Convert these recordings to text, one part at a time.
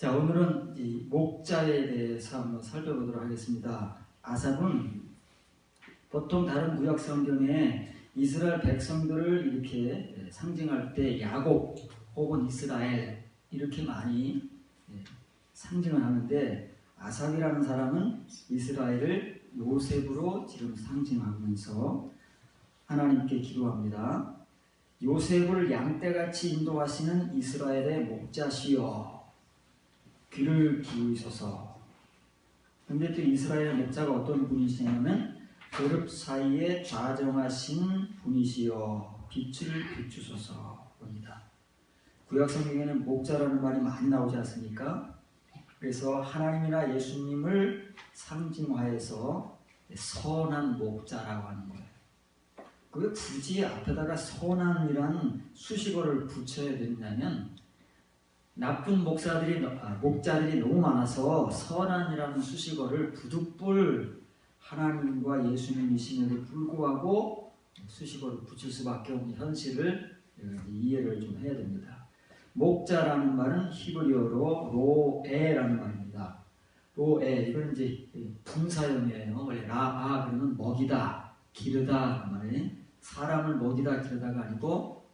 자, 오늘은 이 목자에 대해서 한번 살펴보도록 하겠습니다. 아삽은 보통 다른 구약 성경에 이스라엘 백성들을 이렇게 상징할 때 야곱 혹은 이스라엘 이렇게 많이 상징을 하는데, 아삽이라는 사람은 이스라엘을 요셉으로 지금 상징하면서 하나님께 기도합니다. 요셉을 양떼같이 인도하시는 이스라엘의 목자시여, 귀를 기울이소서. 근데 또 이스라엘의 목자가 어떤 분이시냐면 그룹 사이에 좌정하신 분이시여, 빛을 비추소서 봅니다. 구약 성경에는 목자라는 말이 많이 나오지 않습니까? 그래서 하나님이나 예수님을 상징화해서 선한 목자라고 하는 거예요. 그 굳이 앞에다가 선한이라는 수식어를 붙여야 되냐면, 나쁜 목자들이 너무 많아서 선한이라는 수식어를 부득불 하나님과 예수님이심에도 불구하고 수식어를 붙일 수밖에 없는 현실을 이해를 좀 해야 됩니다. 목자라는 말은 히브리어로 로에라는 말입니다. 로에, 이건 이제 분사형이에요. 원래 라아 그러면 먹이다, 기르다 말이에요. 사람을 먹이다 기르다가 아니고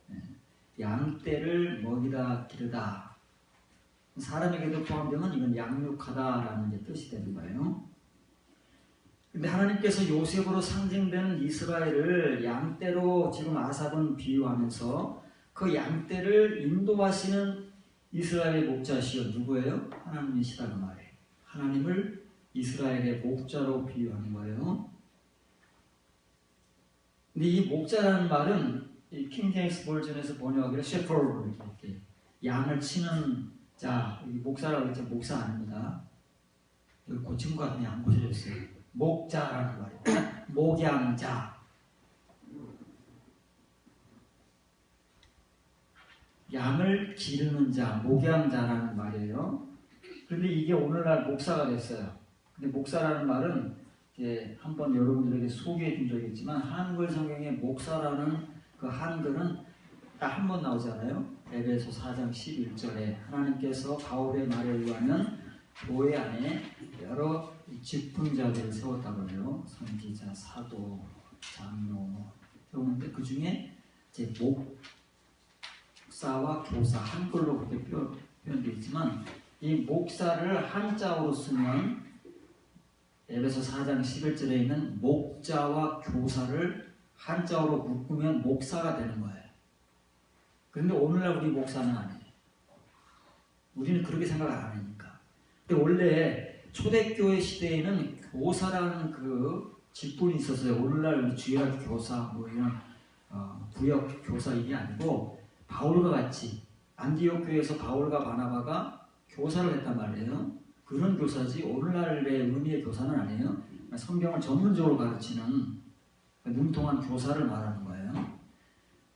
양떼를 먹이다 기르다. 사람에게도 포함되면 이건 양육하다라는 뜻이 되는 거예요. 근데 하나님께서 요셉으로 상징되는 이스라엘을 양떼로 지금 아삽은 비유하면서 그 양떼를 인도하시는 이스라엘의 목자시여 누구예요? 하나님이시다는 말이에요. 하나님을 이스라엘의 목자로 비유하는 거예요. 근데 이 목자라는 말은 이 킹제임스 버전에서 번역하기로 shepherd, 이렇게 양을 치는 자, 목사라고 했죠. 목사 아닙니다. 여기 고친 것 같으면 안 고쳐졌어요. 목자라는 말이에요. 목양자. 양을 기르는 자, 목양자라는 말이에요. 그런데 이게 오늘날 목사가 됐어요. 근데 목사라는 말은 한번 여러분들에게 소개해 준 적이 있지만, 한글 성경에 목사라는 그 한글은 딱 한 번 나오잖아요. 에베소 4장 11절에 하나님께서 바울의 말에 의하면 교회 안에 여러 직분자들을 세웠다고 해요. 선지자, 사도, 장로. 그런데 그 중에 이제 목사와 교사, 한글로 그렇게 표현되어 있지만, 이 목사를 한자어로 쓰면 에베소 4장 11절에 있는 목자와 교사를 한자어로 묶으면 목사가 되는 거예요. 그런데 오늘날 우리 목사는 아니에요. 우리는 그렇게 생각 안 하니까. 근데 원래 초대교회 시대에는 교사라는 그 직분이 있었어요. 오늘날 우리 주일학교 교사, 뭐 이런 구역 교사 이게 아니고, 바울과 같이 안디옥 교회에서 바울과 바나바가 교사를 했단 말이에요. 그런 교사지 오늘날의 의미의 교사는 아니에요. 성경을 전문적으로 가르치는 능통한 교사를 말하는 거예요.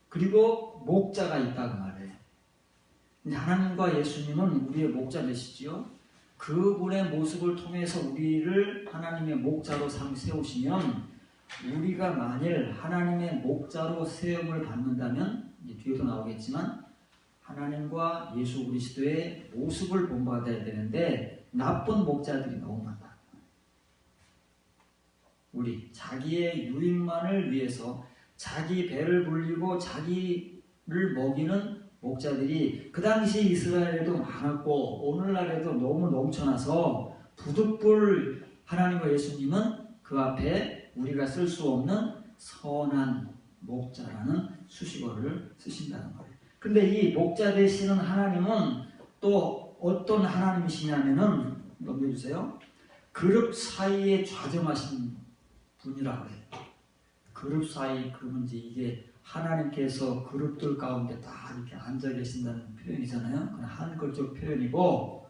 그리고 목자가 있다고 말해요. 하나님과 예수님은 우리의 목자 되시지요. 그분의 모습을 통해서 우리를 하나님의 목자로 세우시면, 우리가 만일 하나님의 목자로 세움을 받는다면, 뒤에도 나오겠지만 하나님과 예수 그리스도의 모습을 본받아야 되는데, 나쁜 목자들이 너무 많다. 우리 자기의 유익만을 위해서 자기 배를 불리고 자기를 먹이는 목자들이 그 당시 이스라엘에도 많았고 오늘날에도 너무 넘쳐나서, 부득불 하나님과 예수님은 그 앞에 우리가 쓸 수 없는 선한 목자라는 수식어를 쓰신다는 거예요. 근데 이 목자 되시는 하나님은 또 어떤 하나님이시냐면은, 넘겨주세요. 그룹 사이에 좌정하신 분이라고 해요. 그룹 사이, 그러면 이게 하나님께서 그룹들 가운데 다 이렇게 앉아 계신다는 표현이잖아요. 그건 한글적 표현이고,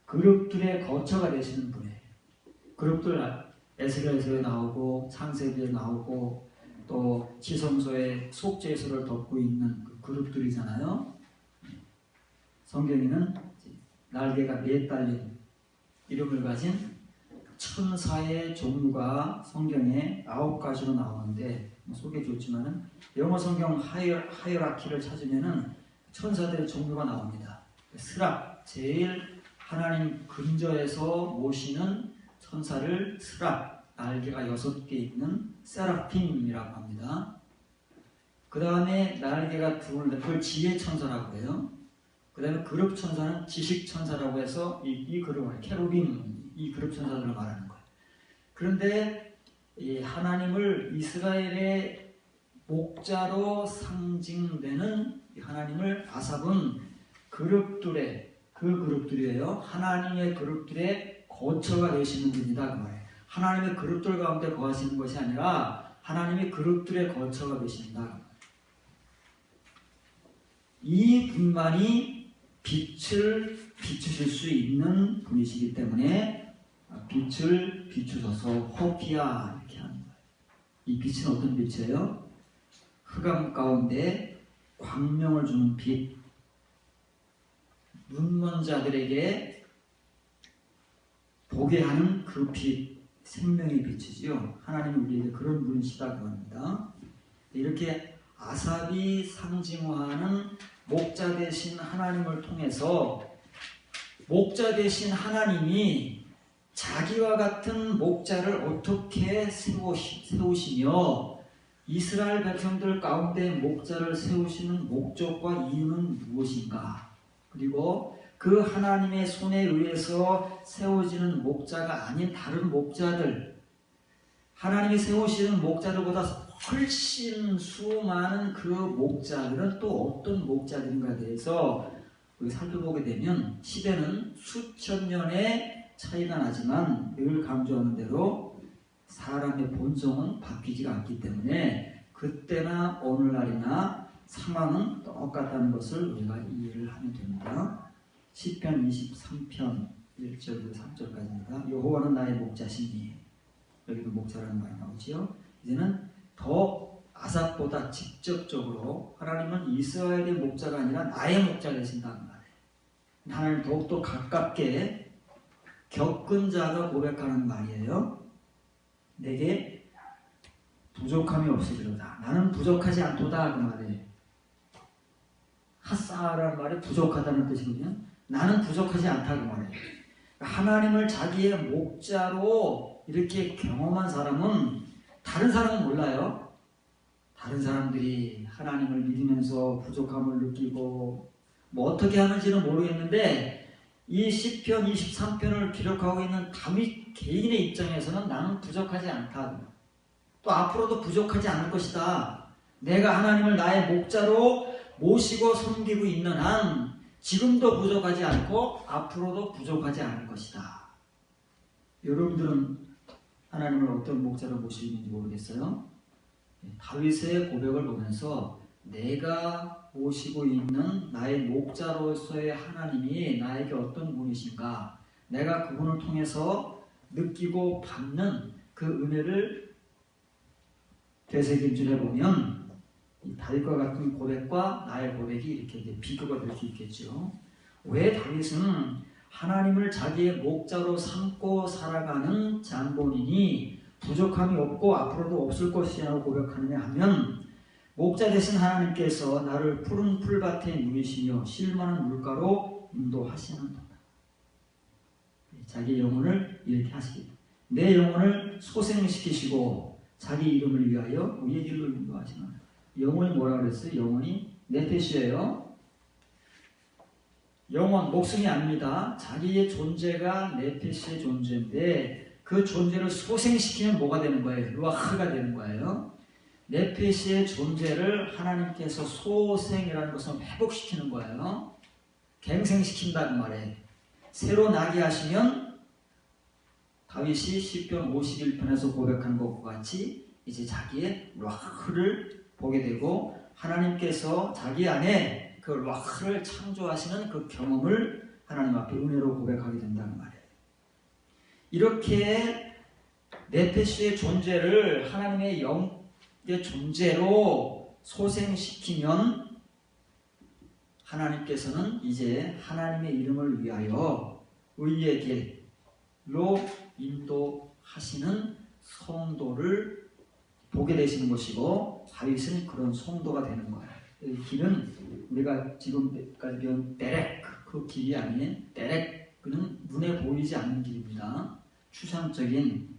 그룹들의 거처가 되시는 분이에요. 그룹들 에스겔서에 나오고 창세기에 나오고 또 지성소에 속죄소를 덮고 있는 그 그룹들이잖아요. 성경에는 날개가 4달린 이름을 가진 천사의 종류가 성경에 9가지로 나오는데, 속에 좋지만은 영어 성경 하이어라키를 찾으면은 천사들의 종류가 나옵니다. 스랍, 제일 하나님 근저에서 모시는 천사를 스랍, 날개가 6개 있는 세라핌이라고 합니다. 그 다음에 날개가 둘, 그걸 지혜천사라고 해요. 그 다음에 그룹천사는 지식천사라고 해서 이 그룹을, 케루빔, 이 그룹천사들을 말하는 거예요. 그런데 이 하나님을 이스라엘의 목자로 상징되는 하나님을 아삽은 그룹들의, 그 그룹들이에요. 하나님의 그룹들의 거처가 되시는 분이다 그 말이에요. 하나님의 그룹들 가운데 거하시는 것이 아니라 하나님의 그룹들의 거처가 되신다. 이 분만이 빛을 비추실 수 있는 분이시기 때문에 빛을 비추셔서 호피아 이렇게 하는 거예요. 이 빛은 어떤 빛이에요? 흑암 가운데 광명을 주는 빛. 눈먼 자들에게 보게 하는 그 빛, 생명의 빛이지요. 하나님이 우리에게 그런 분이시다고 합니다. 이렇게 아삽이 상징화하는 목자 되신 하나님을 통해서 목자 되신 하나님이 자기와 같은 목자를 어떻게 세우시며 이스라엘 백성들 가운데 목자를 세우시는 목적과 이유는 무엇인가? 그리고 그 하나님의 손에 의해서 세워지는 목자가 아닌 다른 목자들, 하나님이 세우시는 목자들보다 훨씬 수많은 그 목자들은 또 어떤 목자들인가에 대해서 우리 살펴보게 되면 시대는 수천 년의 차이가 나지만 늘 강조하는 대로 사람의 본성은 바뀌지가 않기 때문에 그때나 오늘날이나 상황은 똑같다는 것을 우리가 이해를 하면 됩니다. 시편 23편 1절부터 3절까지입니다. 여호와는 나의 목자시니, 여기도 목자라는 말이 나오지요. 이제는 더 아삽보다 직접적으로 하나님은 이스라엘의 목자가 아니라 나의 목자가 되신다는 말이에요. 하나님 더욱더 가깝게 겪은 자가 고백하는 말이에요. 내게 부족함이 없으리로다. 나는 부족하지 않도다 그 말이에요. 하사라는 말이 부족하다는 뜻이거든요. 나는 부족하지 않다 그 말이에요. 하나님을 자기의 목자로 이렇게 경험한 사람은 다른 사람은 몰라요. 다른 사람들이 하나님을 믿으면서 부족함을 느끼고 뭐 어떻게 하는지는 모르겠는데 이 시편 23편을 기록하고 있는 다윗 개인의 입장에서는 나는 부족하지 않다. 또 앞으로도 부족하지 않을 것이다. 내가 하나님을 나의 목자로 모시고 섬기고 있는 한 지금도 부족하지 않고 앞으로도 부족하지 않을 것이다. 여러분들은 하나님을 어떤 목자로 모시는지 모르겠어요. 다윗의 고백을 보면서 내가 모시고 있는 나의 목자로서의 하나님이 나에게 어떤 분이신가, 내가 그분을 통해서 느끼고 받는 그 은혜를 되새김질해 보면 다윗과 같은 고백과 나의 고백이 이렇게 이제 비교가 될 수 있겠죠. 왜 다윗은 하나님을 자기의 목자로 삼고 살아가는 장본인이 부족함이 없고 앞으로도 없을 것이라고 고백하느냐 하면, 목자 되신 하나님께서 나를 푸른 풀밭에 누이시며 쉴만한 물가로 인도하시는도다. 자기 영혼을 이렇게 하시기, 내 영혼을 소생시키시고 자기 이름을 위하여 우리의 길로 인도하시는. 영혼이 뭐라 그랬어요? 영혼이 네페시예요. 영혼, 목숨이 아닙니다. 자기의 존재가 네페시의 존재인데 그 존재를 소생시키면 뭐가 되는 거예요? 루아흐가 되는 거예요. 네페시의 존재를 하나님께서 소생이라는 것은 회복시키는 거예요. 갱생시킨다는 말이에요. 새로 나게 하시면 다윗이 시편 51편에서 고백한 것과 같이 이제 자기의 루아흐를 보게 되고 하나님께서 자기 안에 그 루아흐를 창조하시는 그 경험을 하나님 앞에 은혜로 고백하게 된다는 말이에요. 이렇게 네페시의 존재를 하나님의 영의 존재로 소생시키면 하나님께서는 이제 하나님의 이름을 위하여 의의 길로 인도하시는 성도를 보게 되시는 것이고 다윗은 그런 성도가 되는 거예요. 이 길은 우리가 지금까지 배운 데렉, 그 길이 아닌 데렉, 그는 눈에 보이지 않는 길입니다. 추상적인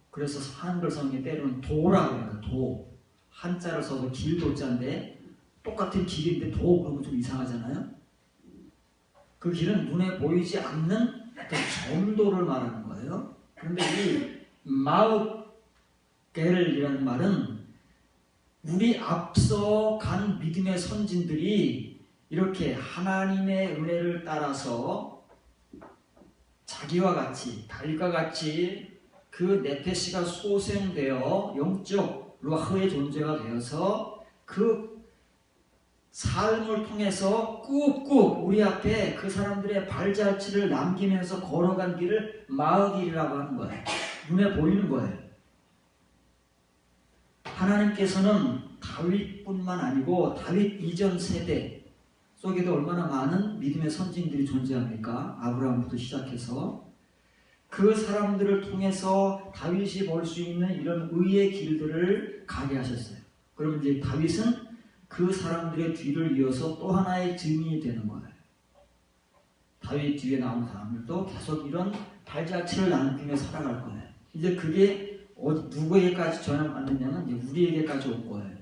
그래서 한글 성경에 때로는 도라고 합니다. 도. 한자를 써서 길도자인데 똑같은 길인데 도 그러면 좀 이상하잖아요. 그 길은 눈에 보이지 않는 어떤 점도를 말하는 거예요. 그런데 이 마우겔이라는 말은 우리 앞서 간 믿음의 선진들이 이렇게 하나님의 은혜를 따라서 자기와 같이 다윗과 같이 그 네페시가 소생되어 영적 루아흐의 존재가 되어서 그 삶을 통해서 꾹꾹 우리 앞에 그 사람들의 발자취를 남기면서 걸어간 길을 마으길이라고 하는 거예요. 눈에 보이는 거예요. 하나님께서는 다윗뿐만 아니고 다윗 이전 세대 속에도 얼마나 많은 믿음의 선진들이 존재합니까? 아브라함부터 시작해서 그 사람들을 통해서 다윗이 볼 수 있는 이런 의의 길들을 가게 하셨어요. 그러면 이제 다윗은 그 사람들의 뒤를 이어서 또 하나의 증인이 되는 거예요. 다윗 뒤에 나온 사람들도 계속 이런 발자취를 남기며 살아갈 거예요. 이제 그게 누구에게까지 전환받느냐면 이제 우리에게까지 올 거예요.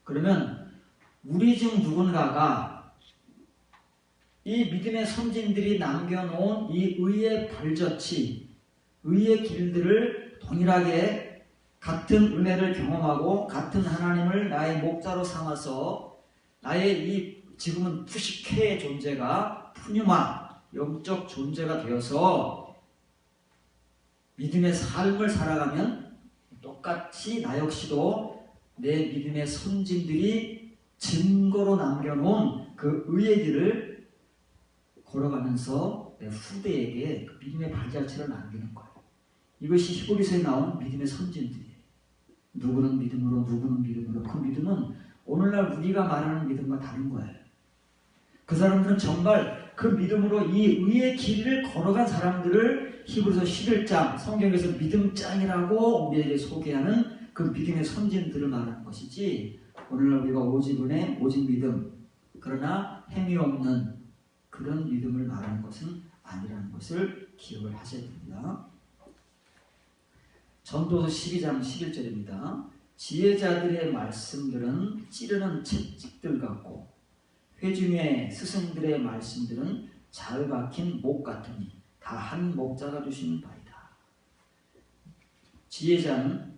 그러면 우리 중 누군가가 이 믿음의 선진들이 남겨놓은 이 의의 발자취, 의의 길들을 동일하게 같은 은혜를 경험하고 같은 하나님을 나의 목자로 삼아서 나의 이 지금은 푸시케의 존재가 푸뉴마 영적 존재가 되어서 믿음의 삶을 살아가면 똑같이 나 역시도 내 믿음의 선진들이 증거로 남겨놓은 그 의의 길을 걸어가면서 내 후대에게 그 믿음의 발자취를 남기는 거예요. 이것이 히브리서에 나온 믿음의 선진들이에요. 누구는 믿음으로 누구는 믿음으로. 그 믿음은 오늘날 우리가 말하는 믿음과 다른 거예요. 그 사람들은 정말 그 믿음으로 이 의의 길을 걸어간 사람들을 히브리서 11장 성경에서 믿음장이라고 우리에게 소개하는 그 믿음의 선진들을 말하는 것이지 오늘날 우리가 오직 은혜, 오직 믿음 그러나 행위 없는 그런 믿음을 말하는 것은 아니라는 것을 기억을 하셔야 됩니다. 전도서 12장 11절입니다. 지혜자들의 말씀들은 찌르는 채찍들 같고 회중의 스승들의 말씀들은 잘 박힌 목 같으니 다 한 목자가 주신 바이다. 지혜자는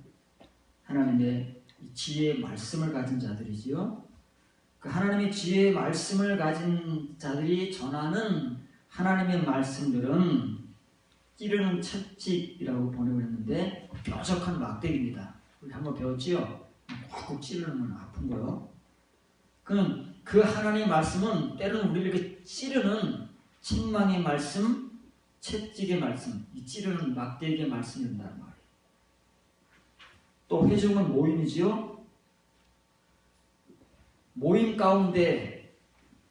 하나님의 지혜의 말씀을 가진 자들이지요. 그 하나님의 지혜의 말씀을 가진 자들이 전하는 하나님의 말씀들은 찌르는 채찍이라고 번역을 했는데 뾰족한 막대기입니다. 우리 한번 배웠지요? 꽉 찌르면 아픈 거요. 그 하나님의 말씀은 때로는 우리를 이렇게 찌르는 책망의 말씀, 채찍의 말씀, 이 찌르는 막대기의 말씀이란단 말이에요. 또 회중은 모임이지요. 모임 가운데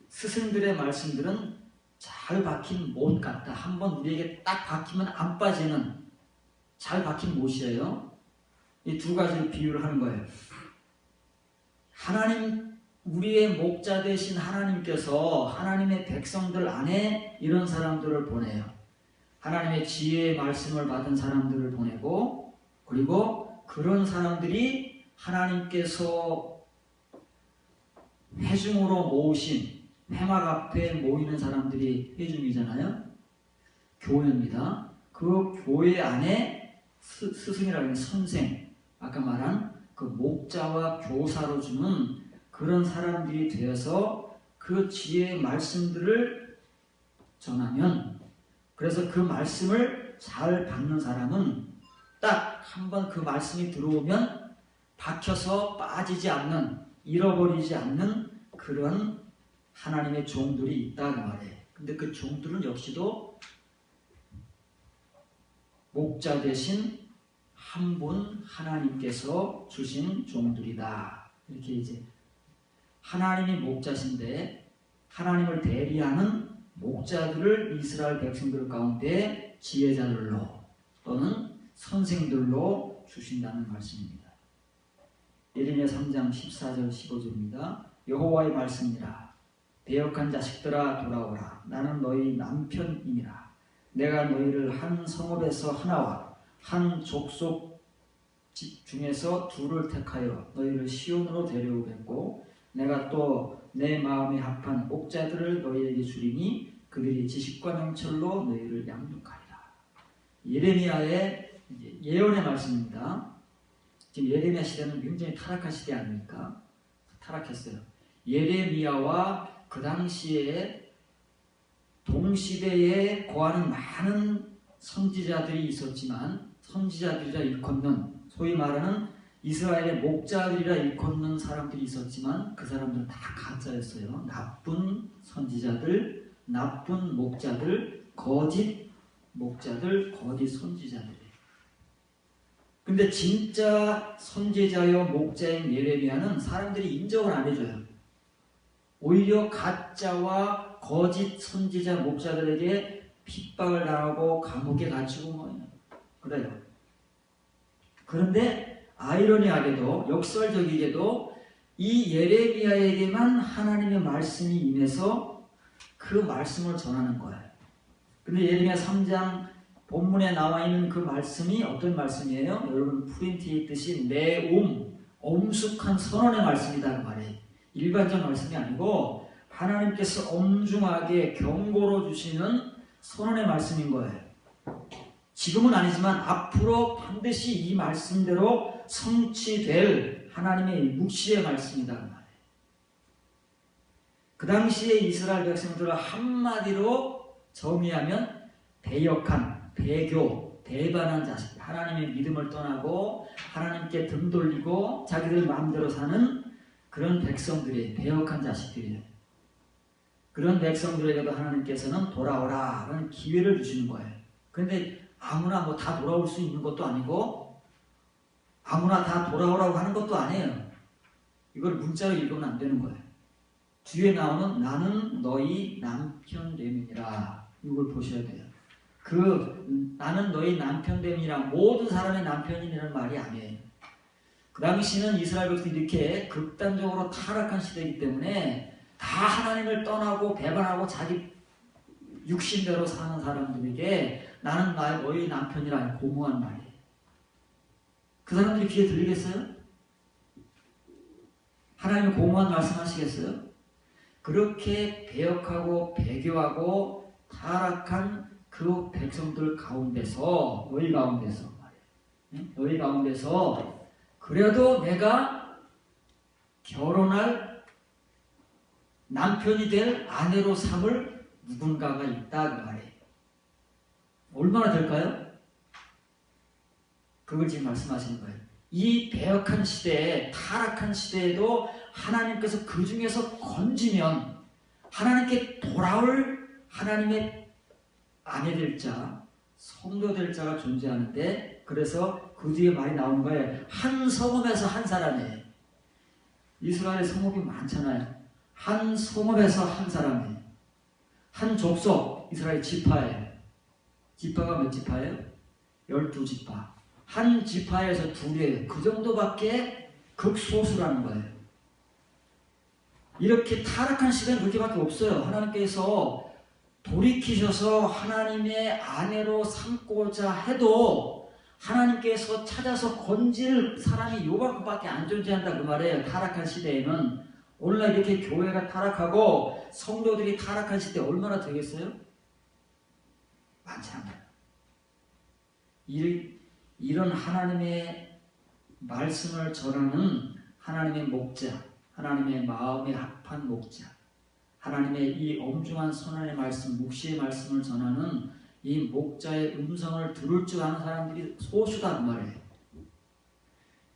스승들의 말씀들은 잘 박힌 못 같다. 한번 우리에게 딱 박히면 안 빠지는 잘 박힌 못이에요. 이 두 가지를 비유를 하는 거예요. 하나님, 우리의 목자 되신 하나님께서 하나님의 백성들 안에 이런 사람들을 보내요. 하나님의 지혜의 말씀을 받은 사람들을 보내고 그리고 그런 사람들이 하나님께서 회중으로 모으신 회막 앞에 모이는 사람들이 회중이잖아요. 교회입니다. 그 교회 안에 스승이라는 선생, 아까 말한 그 목자와 교사로 주는 그런 사람들이 되어서 그 지혜의 말씀들을 전하면 그래서 그 말씀을 잘 받는 사람은 딱 한번 그 말씀이 들어오면 박혀서 빠지지 않는 잃어버리지 않는 그런 하나님의 종들이 있다는 말이에요. 근데 그 종들은 역시도 목자 대신 한 분 하나님께서 주신 종들이다. 이렇게 이제 하나님이 목자신데 하나님을 대리하는 목자들을 이스라엘 백성들 가운데 지혜자들로 또는 선생들로 주신다는 말씀입니다. 예레미야 3장 14절 15절입니다. 여호와의 말씀이라 배역한 자식들아 돌아오라. 나는 너희 남편이니라. 내가 너희를 한 성읍에서 하나와 한 족속 집 중에서 둘을 택하여 너희를 시온으로 데려오겠고 내가 또 내 마음에 합한 목자들을 너희에게 주리니 그들이 지식과 명철로 너희를 양육하리라. 예레미야의 예언의 말씀입니다. 지금 예레미야 시대는 굉장히 타락한 시대 아닙니까? 타락했어요. 예레미야와 그 당시에 동시대에 거하는 많은 선지자들이 있었지만 선지자들이라 일컫는 소위 말하는 이스라엘의 목자들이라 일컫는 사람들이 있었지만 그 사람들은 다 가짜였어요. 나쁜 선지자들, 나쁜 목자들, 거짓 목자들, 거짓 선지자들. 근데 진짜 선지자여 목자인 예레미야는 사람들이 인정을 안 해줘요. 오히려 가짜와 거짓 선지자 목자들에게 핍박을 당하고 감옥에 갇히고 그래요. 그런데 아이러니하게도 역설적이게도 이 예레미야에게만 하나님의 말씀이 임해서 그 말씀을 전하는 거예요. 근데 예레미야 3장 본문에 나와 있는 그 말씀이 어떤 말씀이에요? 여러분 프린트에 있듯이 내옴, 엄숙한 선언의 말씀이다 그 말이에요. 일반적 말씀이 아니고 하나님께서 엄중하게 경고로 주시는 선언의 말씀인 거예요. 지금은 아니지만 앞으로 반드시 이 말씀대로 성취될 하나님의 묵시의 말씀이다 그 말이에요. 그 당시에 이스라엘 백성들을 한마디로 정의하면 배역한, 배교, 배반한 자식, 하나님의 믿음을 떠나고 하나님께 등 돌리고 자기들 마음대로 사는 그런 백성들이 배역한 자식들이에요. 그런 백성들에게도 하나님께서는 돌아오라 라는 기회를 주시는 거예요. 그런데 아무나 뭐 다 돌아올 수 있는 것도 아니고 아무나 다 돌아오라고 하는 것도 아니에요. 이걸 문자로 읽으면 안 되는 거예요. 뒤에 나오는 나는 너희 남편 됨이니라 이걸 보셔야 돼요. 그 나는 너희 남편 됨이라 모든 사람의 남편이라는 말이 아니에요. 그 당시는 이스라엘 백성이 이렇게 극단적으로 타락한 시대이기 때문에 다 하나님을 떠나고 배반하고 자기 육신대로 사는 사람들에게 나는 너희 남편이라 고무한 말이에요. 그 사람들이 귀에 들리겠어요? 하나님이 고무한 말씀하시겠어요? 그렇게 배역하고 배교하고 타락한 그 백성들 가운데서 너희 가운데서 말이에요. 너희 가운데서 그래도 내가 결혼할 남편이 될 아내로 삼을 누군가가 있다 그 말이에요. 얼마나 될까요? 그걸 지금 말씀하시는 거예요. 이 배역한 시대에 타락한 시대에도 하나님께서 그 중에서 건지면 하나님께 돌아올 하나님의 아내 될 자, 성도 될 자가 존재하는데 그래서 그 뒤에 말이 나오는 거예요. 한 성읍에서 한 사람이에요. 이스라엘의 성읍이 많잖아요. 한 성읍에서 한 사람이에요. 한 족속, 이스라엘 지파예요. 지파가 몇 지파예요? 12지파. 한 지파에서 둘이에요. 그 정도밖에 극소수라는 거예요. 이렇게 타락한 시대는 그렇게밖에 없어요. 하나님께서 돌이키셔서 하나님의 아내로 삼고자 해도 하나님께서 찾아서 건질 사람이 요만큼밖에 안 존재한다 그 말이에요. 타락한 시대에는. 오늘날 이렇게 교회가 타락하고 성도들이 타락한 시대 얼마나 되겠어요? 많지 않아요. 이런 하나님의 말씀을 전하는 하나님의 목자, 하나님의 마음에 합한 목자, 하나님의 이 엄중한 선언의 말씀, 묵시의 말씀을 전하는 이 목자의 음성을 들을 줄 아는 사람들이 소수다 그 말이에요.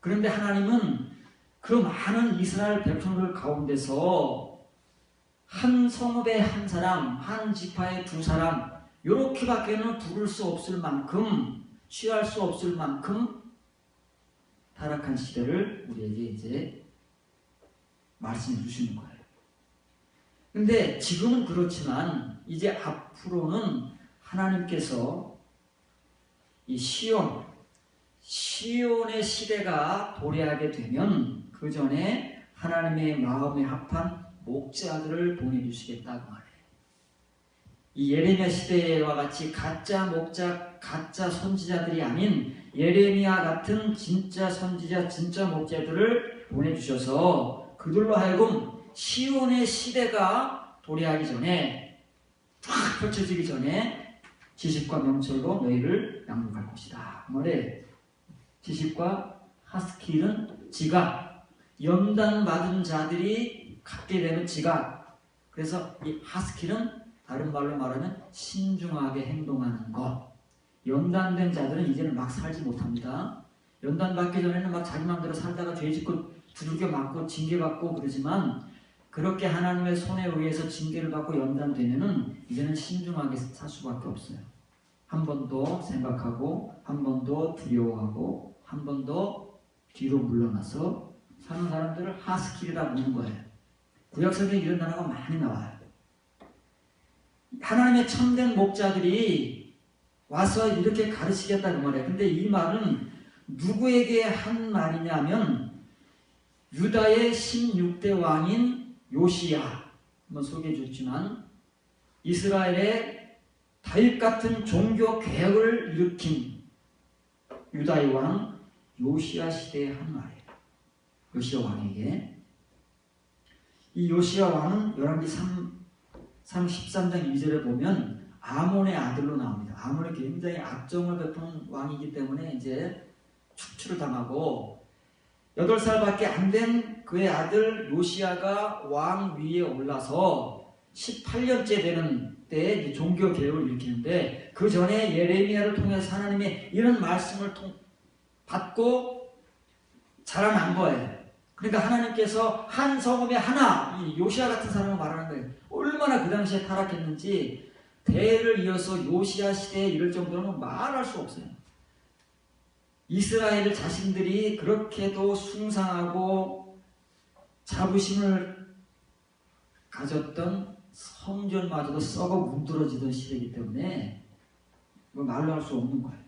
그런데 하나님은 그 많은 이스라엘 백성들 가운데서 한 성읍에 한 사람, 한 지파에 두 사람 이렇게밖에는 부를 수 없을 만큼 취할 수 없을 만큼 타락한 시대를 우리에게 이제 말씀해 주시는 거예요. 근데 지금은 그렇지만 이제 앞으로는 하나님께서 이 시온의 시대가 도래하게 되면 그 전에 하나님의 마음에 합한 목자들을 보내주시겠다 그 말이에요. 이 예레미야 시대와 같이 가짜 목자, 가짜 선지자들이 아닌 예레미야 같은 진짜 선지자, 진짜 목자들을 보내주셔서 그들로 하여금 시온의 시대가 도래하기 전에, 쫙 펼쳐지기 전에 지식과 명철로 너희를 양육할 것이다. 그 말에 지식과 하스킬은 지각, 연단받은 자들이 갖게 되는 지각. 그래서 이 하스킬은 다른 말로 말하면 신중하게 행동하는 것. 연단된 자들은 이제는 막 살지 못합니다. 연단받기 전에는 막 자기 마음대로 살다가 죄짓고 두들겨 맞고 징계받고 그러지만, 그렇게 하나님의 손에 의해서 징계를 받고 연단되면은 이제는 신중하게 살 수밖에 없어요. 한 번 더 생각하고, 한 번 더 두려워하고, 한 번 더 뒤로 물러나서 사는 사람들을 하스킬이라고 부르는 거예요. 구약성경에 이런 단어가 많이 나와요. 하나님의 참된 목자들이 와서 이렇게 가르치겠다는 말이에요. 근데 이 말은 누구에게 한 말이냐면 유다의 16대 왕인 요시야, 한번 소개해 줬지만 이스라엘의 다윗 같은 종교 개혁을 일으킨 유다의 왕 요시야 시대에 한 말이에요. 요시야 왕에게. 이 요시야 왕은 열왕기 13장 2절에 보면 아몬의 아들로 나옵니다. 아몬이 굉장히 악정을 베푼 왕이기 때문에 이제 축출을 당하고 8살밖에 안 된 그의 아들 요시야가 왕 위에 올라서 18년째 되는 때에 종교 개혁을 일으키는데, 그 전에 예레미야를 통해서 하나님의 이런 말씀을 받고 자라난 거예요. 그러니까 하나님께서 한 성읍에 하나, 이 요시야 같은 사람을 말하는 거예요. 얼마나 그 당시에 타락했는지 대를 이어서 요시야 시대에 이럴 정도로는 말할 수 없어요. 이스라엘 자신들이 그렇게도 숭상하고 자부심을 가졌던 성전마저도 썩어 문드러지던 시대이기 때문에 뭐 말로 할 수 없는 거예요.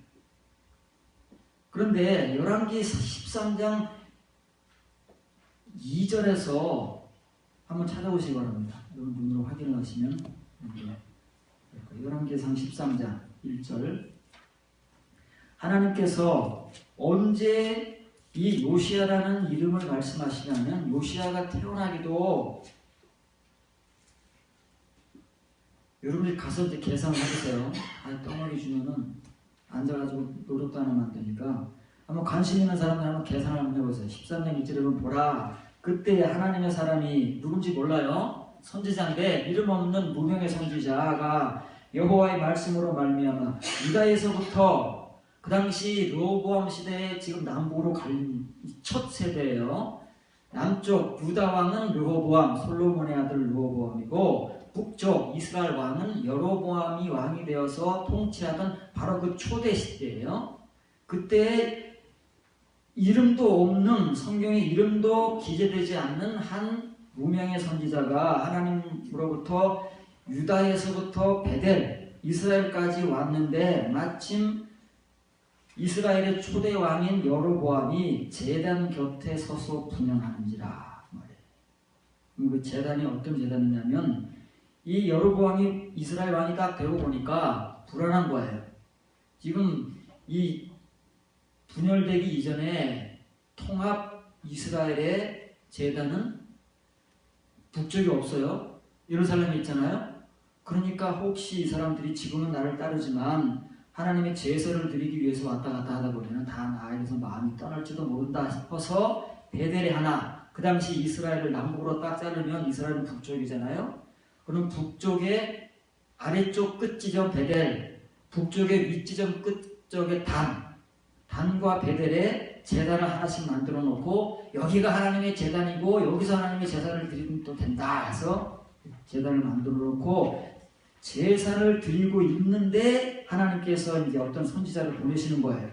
그런데 열왕기 13장 2절에서 한번 찾아보시기 바랍니다. 여러분 눈으로 확인을 하시면 열왕기상 13장 1절, 하나님께서 언제 이 요시야라는 이름을 말씀하시냐면 요시야가 태어나기도, 여러분이 가서 이제 계산을 해보세요. 덩어리 주면은 앉아가지고 노릇도 안 하면 안 되니까 한번 관심 있는 사람들 한번 계산을 한번 해보세요. 13장 1절에 보면 보라, 그때 하나님의 사람이 누군지 몰라요. 선지자인데 이름 없는 무명의 선지자가 여호와의 말씀으로 말미암아 유다에서부터, 그 당시 르호보암 시대에 지금 남북으로 갈린 첫 세대예요. 남쪽 유다 왕은 르호보암, 솔로몬의 아들 르호보암이고, 북쪽 이스라엘 왕은 여로보암이 왕이 되어서 통치하던 바로 그 초대 시대예요. 그때 이름도 없는, 성경에 이름도 기재되지 않는 한 무명의 선지자가 하나님으로부터 유다에서부터 베델, 이스라엘까지 왔는데, 마침 이스라엘의 초대 왕인 여로보암이 제단 곁에 서서 분향하는지라 말이에요. 그 제단이 어떤 제단이냐면, 이 여로보암이 이스라엘 왕이 딱 되고 보니까 불안한 거예요. 지금 이 분열되기 이전에 통합 이스라엘의 제단은 북쪽이 없어요. 이런 사람이 있잖아요. 그러니까 혹시 이 사람들이 지금은 나를 따르지만 하나님의 제사를 드리기 위해서 왔다 갔다 하다 보면 다 나에게서 마음이 떠날지도 모른다 싶어서 베델에 하나, 그 당시 이스라엘을 남북으로 딱 자르면 이스라엘은 북쪽이잖아요. 그럼 북쪽의 아래쪽 끝지점 베델, 북쪽의 윗지점 끝쪽의 단과 베델에 제단을 하나씩 만들어 놓고, 여기가 하나님의 제단이고 여기서 하나님의 제사를 드리면 또 된다 해서 제단을 만들어 놓고 제사를 드리고 있는데, 하나님께서 이제 어떤 선지자를 보내시는 거예요.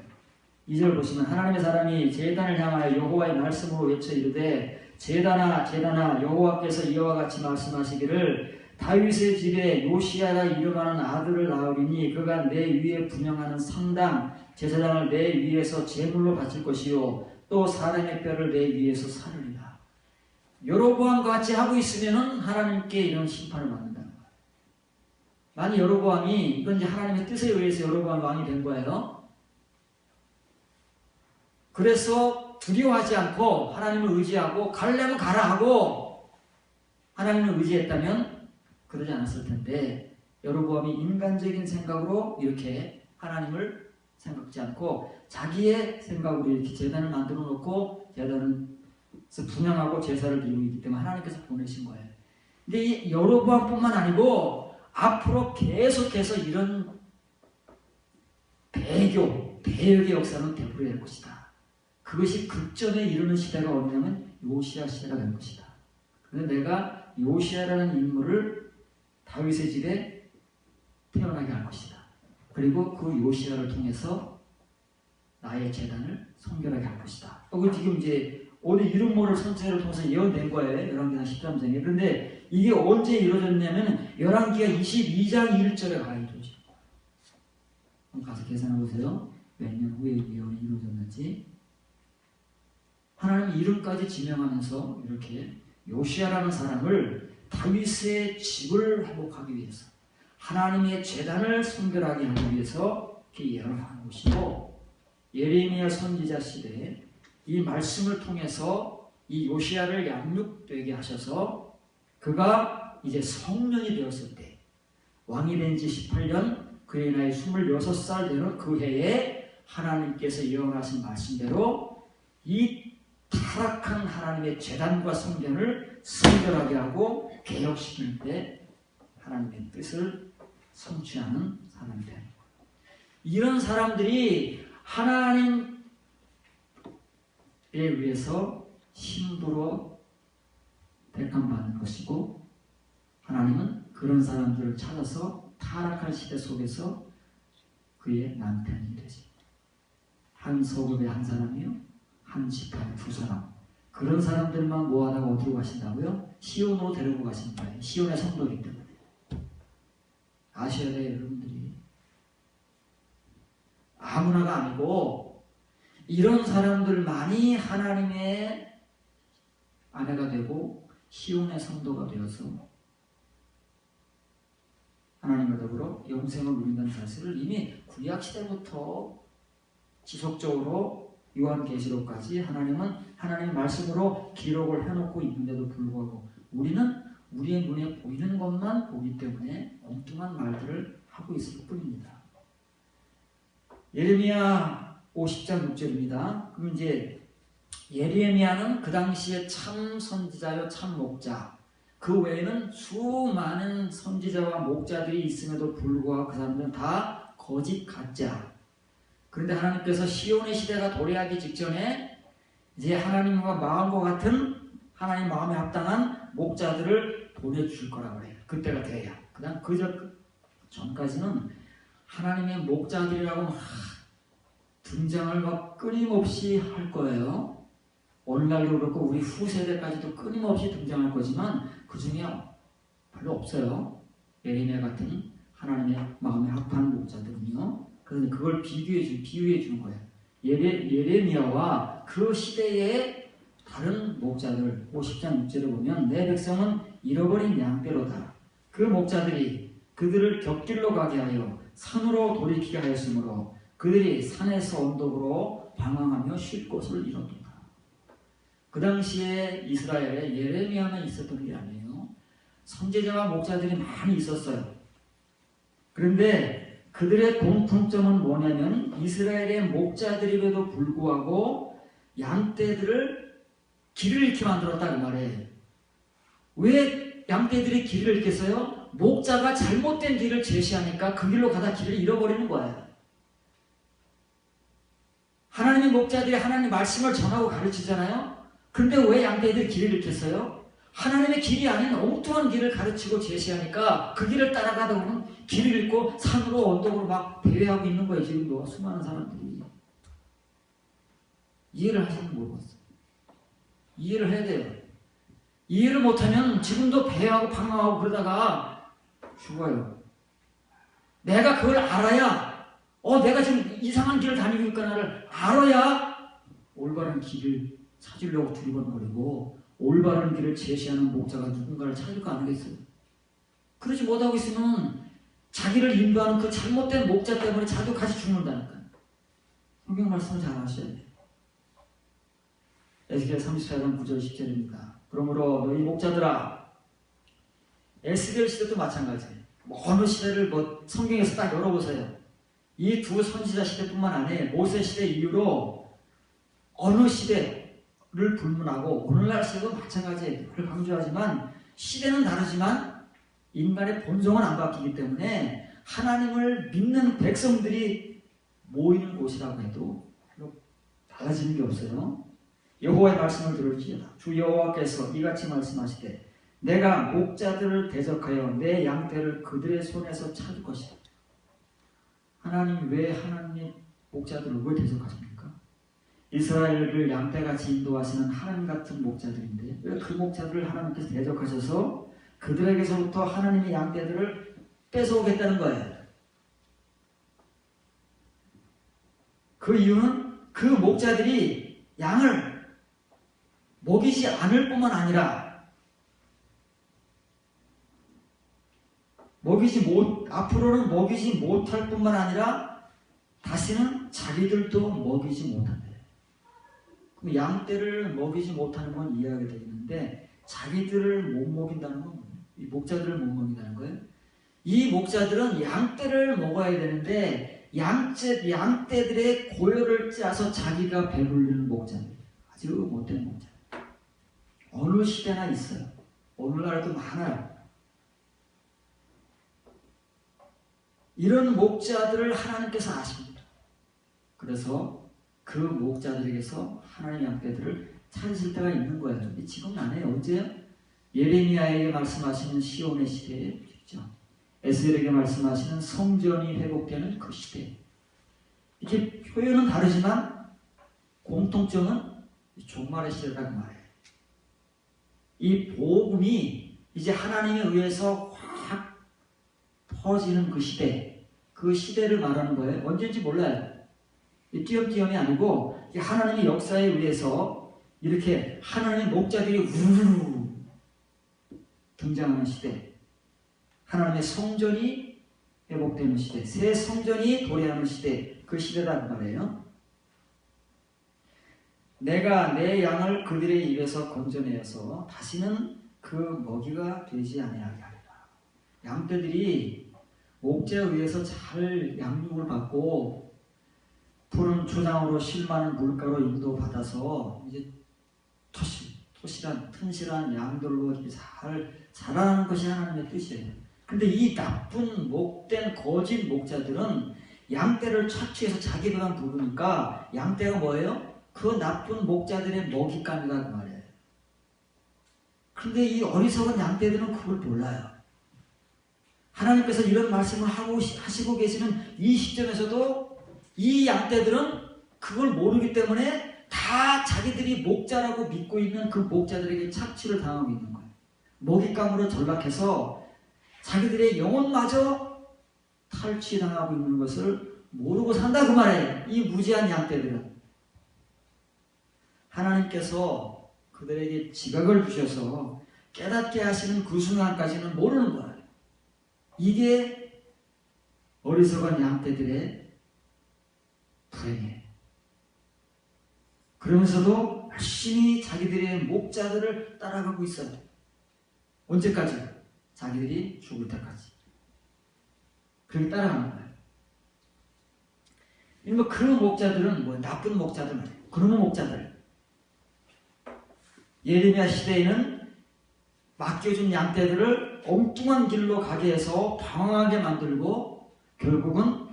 2절 보시면 하나님의 사람이 제단을 향하여 여호와의 말씀으로 외쳐 이르되, 제단아 제단아, 여호와께서 이와 같이 말씀하시기를 다윗의 집에 요시야라 이름하는 아들을 낳으리니 그가 내 위에 분향하는 상당 제사장을 내 위에서 제물로 바칠 것이요 또 사람의 뼈를 내 위에서 사르리라. 여로보암 같이 하고 있으면은 하나님께 이런 심판을 받는다는 거예요. 만약 여로보암이 이건 이제 하나님의 뜻에 의해서 여로보암 왕이 된 거예요. 그래서 두려워하지 않고 하나님을 의지하고 가려면 가라 하고 하나님을 의지했다면 그러지 않았을 텐데 여로보암이 인간적인 생각으로 이렇게 하나님을 생각지 않고 자기의 생각으로 이렇게 제단을 만들어 놓고 제단을 분양하고 제사를 드리고 있기 때문에 하나님께서 보내신 거예요. 근데 이 여로보암뿐만 아니고 앞으로 계속해서 이런 배역의 역사는 되풀이될 것이다. 그것이 극전에 이르는 시대가 어디냐면 요시야 시대가 될 것이다. 그런데 내가 요시야라는 인물을 다윗의 집에 태어나게 할 것이다. 그리고 그 요시야를 통해서 나의 재단을 성결하게 할 것이다. 이거 지금 이제 오늘 이름 모를 선지자를 통해서 예언된 거예요. 열왕기상 13장에. 그런데 이게 언제 이루어졌냐면 열왕기가 22장 1절에 가야 이루어진 거예요. 그럼 가서 계산해 보세요. 몇 년 후에 예언이 이루어졌는지. 하나님 이름까지 지명하면서 이렇게 요시야라는 사람을 다윗의 집을 회복하기 위해서 하나님의 제단을 성결하게 하기 위해서 이렇게 예언을 하는 것이고 예레미야 선지자 시대에 이 말씀을 통해서 이 요시야를 양육되게 하셔서 그가 이제 성년이 되었을 때 왕이 된 지 18년 그의 나이 26살 되는 그 해에 하나님께서 예언하신 말씀대로 이 타락한 하나님의 제단과 성전을 성결하게 하고 개혁시킬 때 하나님의 뜻을 성취하는 사람이 되는 거예요. 이런 사람들이 하나님에 의해서 신부로 택함받는 것이고 하나님은 그런 사람들을 찾아서 타락한 시대 속에서 그의 남편이 되지. 한 소급의 한 사람이요, 한 지파의 두 사람. 그런 사람들만 모아다가 어디로 가신다고요? 시온으로 데리고 가신 거예요. 시온의 성도이기 때문에. 아셔야 돼요, 여러분들이. 아무나가 아니고 이런 사람들만이 하나님의 아내가 되고 시온의 성도가 되어서 하나님과 더불어 영생을 누린다는 사실을 이미 구약시대부터 지속적으로 요한계시록까지 하나님은 하나님의 말씀으로 기록을 해놓고 있는데도 불구하고 우리는 우리의 눈에 보이는 것만 보기 때문에 엉뚱한 말들을 하고 있을 뿐입니다. 예레미야 50장 6절입니다. 그럼 이제 예레미야는 그 당시에 참 선지자요 참 목자, 그 외에는 수많은 선지자와 목자들이 있음에도 불구하고 그 사람들은 다 거짓 가짜. 그런데 하나님께서 시온의 시대가 도래하기 직전에 이제 하나님과 마음과 같은 하나님 마음에 합당한 목자들을 보내주실 거라고 그래요. 그때가 돼야. 그다음 그 전까지는 하나님의 목자들이라고 막 등장을 막 끊임없이 할 거예요. 오늘날도 그렇고 우리 후세대까지도 끊임없이 등장할 거지만 그 중에 별로 없어요. 예레미야 같은 하나님의 마음에 합한 목자들은요. 그래서 그걸 비유해 주는 거예요. 예레미야와 그 시대의 다른 목자들 50장 6절에 보면 내 백성은 잃어버린 양떼로다. 그 목자들이 그들을 곁길로 가게 하여 산으로 돌이키게 하였으므로 그들이 산에서 언덕으로 방황하며 쉴 곳을 잃었도다. 그 당시에 이스라엘에 예레미야만 있었던 게 아니에요. 선지자와 목자들이 많이 있었어요. 그런데 그들의 공통점은 뭐냐면 이스라엘의 목자들임에도 불구하고 양떼들을 길을 잃게 만들었다 그 말이에요. 왜 양떼들이 길을 잃겠어요? 목자가 잘못된 길을 제시하니까 그 길로 가다 길을 잃어버리는 거예요. 하나님의 목자들이 하나님의 말씀을 전하고 가르치잖아요. 근데 왜 양떼들이 길을 잃겠어요? 하나님의 길이 아닌 엉뚱한 길을 가르치고 제시하니까 그 길을 따라가다 보면 길을 잃고 산으로 언덕으로 막 배회하고 있는 거예요. 지금도 수많은 사람들이. 이해를 하시는 모르겠어요. 이해를 해야 돼요. 이해를 못하면 지금도 배회하고 방황하고 그러다가 죽어요. 내가 그걸 알아야 내가 지금 이상한 길을 다니고 있구나를 알아야 올바른 길을 찾으려고 두리번거리고 올바른 길을 제시하는 목자가 누군가를 찾을 거 아니겠어요? 그러지 못하고 있으면 자기를 인도하는 그 잘못된 목자 때문에 자기도 같이 죽는다니까. 성경 말씀을 잘 아셔야 돼요. 에스겔 34장 9절 10절입니다. 그러므로 너희 목자들아, 에스겔 시대도 마찬가지예요. 어느 시대를 성경에서 딱 열어보세요. 이 두 선지자 시대뿐만 아니라 모세 시대 이후로 어느 시대를 불문하고 오늘날 시대도 마찬가지예요. 그걸 강조하지만 시대는 다르지만 인간의 본성은 안 바뀌기 때문에 하나님을 믿는 백성들이 모이는 곳이라고 해도 달라지는 게 없어요. 여호와의 말씀을 들을지어다. 주 여호와께서 이같이 말씀하시되 내가 목자들을 대적하여 내 양떼를 그들의 손에서 찾을 것이다. 하나님 왜 하나님의 목자들을 왜 대적하십니까? 이스라엘을 양떼같이 인도하시는 하나님 같은 목자들인데 왜 그 목자들을 하나님께서 대적하셔서 그들에게서부터 하나님의 양떼들을 뺏어오겠다는 거예요. 그 이유는 그 목자들이 양을 먹이지 않을 뿐만 아니라 앞으로는 먹이지 못할 뿐만 아니라 다시는 자기들도 먹이지 못한대. 그럼 양떼를 먹이지 못하는 건 이해하게 되겠는데 자기들을 못 먹인다는 건 뭐예요? 이 목자들을 못 먹인다는 거예요? 이 목자들은 양떼를 먹어야 되는데 양떼들의 고열을 짜서 자기가 배불리는 목자들. 아주 못된 목자. 어느 시대나 있어요. 오늘날도 많아요. 이런 목자들을 하나님께서 아십니다. 그래서 그 목자들에게서 하나님의 양떼들을 찾으실 때가 있는 거예요. 지금은 안 해요. 언제요? 예레미야에게 말씀하시는 시온의 시대죠. 에스겔에게 말씀하시는 성전이 회복되는 그 시대. 이렇게 표현은 다르지만 공통점은 종말의 시대라고 말해요. 이 복음이 이제 하나님에 의해서 확 퍼지는 그 시대. 그 시대를 말하는 거예요. 언제인지 몰라요. 띄엄띄엄이 아니고 하나님의 역사에 의해서 이렇게 하나님의 목자들이 우르르 등장하는 시대. 하나님의 성전이 회복되는 시대. 새 성전이 도래하는 시대. 그 시대라는 말이에요. 내가 내 양을 그들의 입에서 건져내어서 다시는 그 먹이가 되지 아니하게 하리라. 양떼들이 목자에 의해서 잘 양육을 받고 푸른 초장으로 실만한 물가로 인도받아서 이제 튼실한 양들로 잘 자라는 것이 하나님의 뜻이에요. 근데 이 나쁜 목된 거짓 목자들은 양떼를 착취해서 자기 배만 부르니까 양떼가 뭐예요? 그 나쁜 목자들의 먹잇감이라고 말이에요. 근데 이 어리석은 양떼들은 그걸 몰라요. 하나님께서 이런 말씀을 하시고 계시는 이 시점에서도 이 양떼들은 그걸 모르기 때문에 다 자기들이 목자라고 믿고 있는 그 목자들에게 착취를 당하고 있는 거예요. 먹잇감으로 전락해서 자기들의 영혼마저 탈취당하고 있는 것을 모르고 산다고 말해요. 이 무지한 양떼들은. 하나님께서 그들에게 지각을 주셔서 깨닫게 하시는 그 순간까지는 모르는 거예요. 이게 어리석은 양떼들의 불행이에요. 그러면서도 열심히 자기들의 목자들을 따라가고 있어요. 언제까지? 자기들이 죽을 때까지. 그렇게 따라가는 거예요. 그런 목자들은 나쁜 목자들 말이에요. 그런 목자들. 예레미야 시대에는 맡겨준 양떼들을 엉뚱한 길로 가게 해서 방황하게 만들고 결국은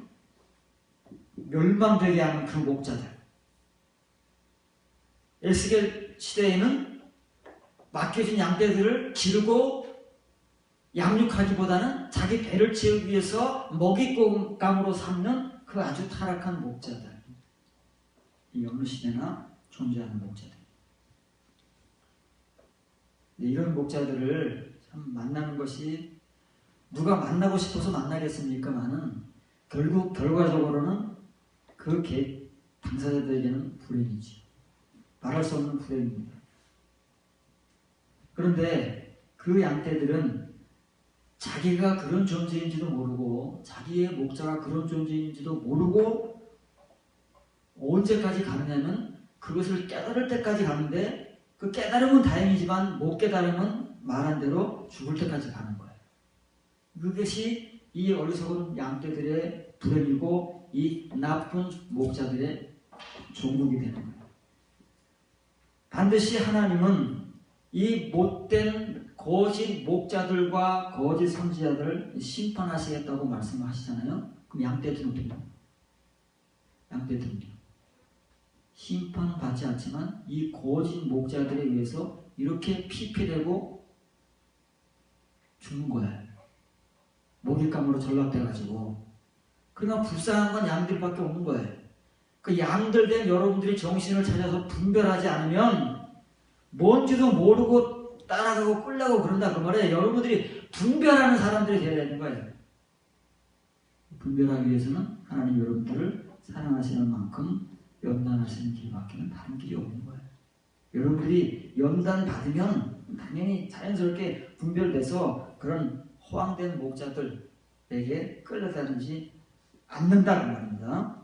멸망되게 하는 그 목자들. 에스겔 시대에는 맡겨진 양떼들을 기르고 양육하기보다는 자기 배를 채우기 위해서 먹잇감으로 삼는 그 아주 타락한 목자들. 이 어느 시대나 존재하는 목자들. 이런 목자들을 참 만나는 것이 누가 만나고 싶어서 만나겠습니까마는 결국 결과적으로는 그 당사자들에게는 불행이지. 말할 수 없는 불행입니다. 그런데 그 양떼들은 자기가 그런 존재인지도 모르고 자기의 목자가 그런 존재인지도 모르고 언제까지 가느냐면 그것을 깨달을 때까지 가는데 그 깨달으면 다행이지만 못 깨달으면 말한 대로 죽을 때까지 가는 거예요. 그것이 이 어리석은 양떼들의 불행이고 이 나쁜 목자들의 종국이 되는 거예요. 반드시 하나님은 이 못된 거짓 목자들과 거짓 선지자들을 심판하시겠다고 말씀하시잖아요. 그럼 양떼들은요? 양떼들은요? 심판받지 않지만 이 거짓 목자들에 의해서 이렇게 피폐되고 죽는 거예요. 먹잇감으로 전락돼가지고. 그러나 불쌍한 건 양들밖에 없는 거예요. 그 양들 된 여러분들이 정신을 차려서 분별하지 않으면 뭔지도 모르고 따라가고 끌려고 그런다 그 말이에요. 여러분들이 분별하는 사람들이 되어야 되는 거예요. 분별하기 위해서는 하나님 여러분들을 사랑하시는 만큼 연단하시는 길밖에는 다른 길이 없는 거예요. 여러분들이 연단 받으면 당연히 자연스럽게 분별돼서 그런 허황된 목자들에게 끌려다니지 않는다 그 말입니다.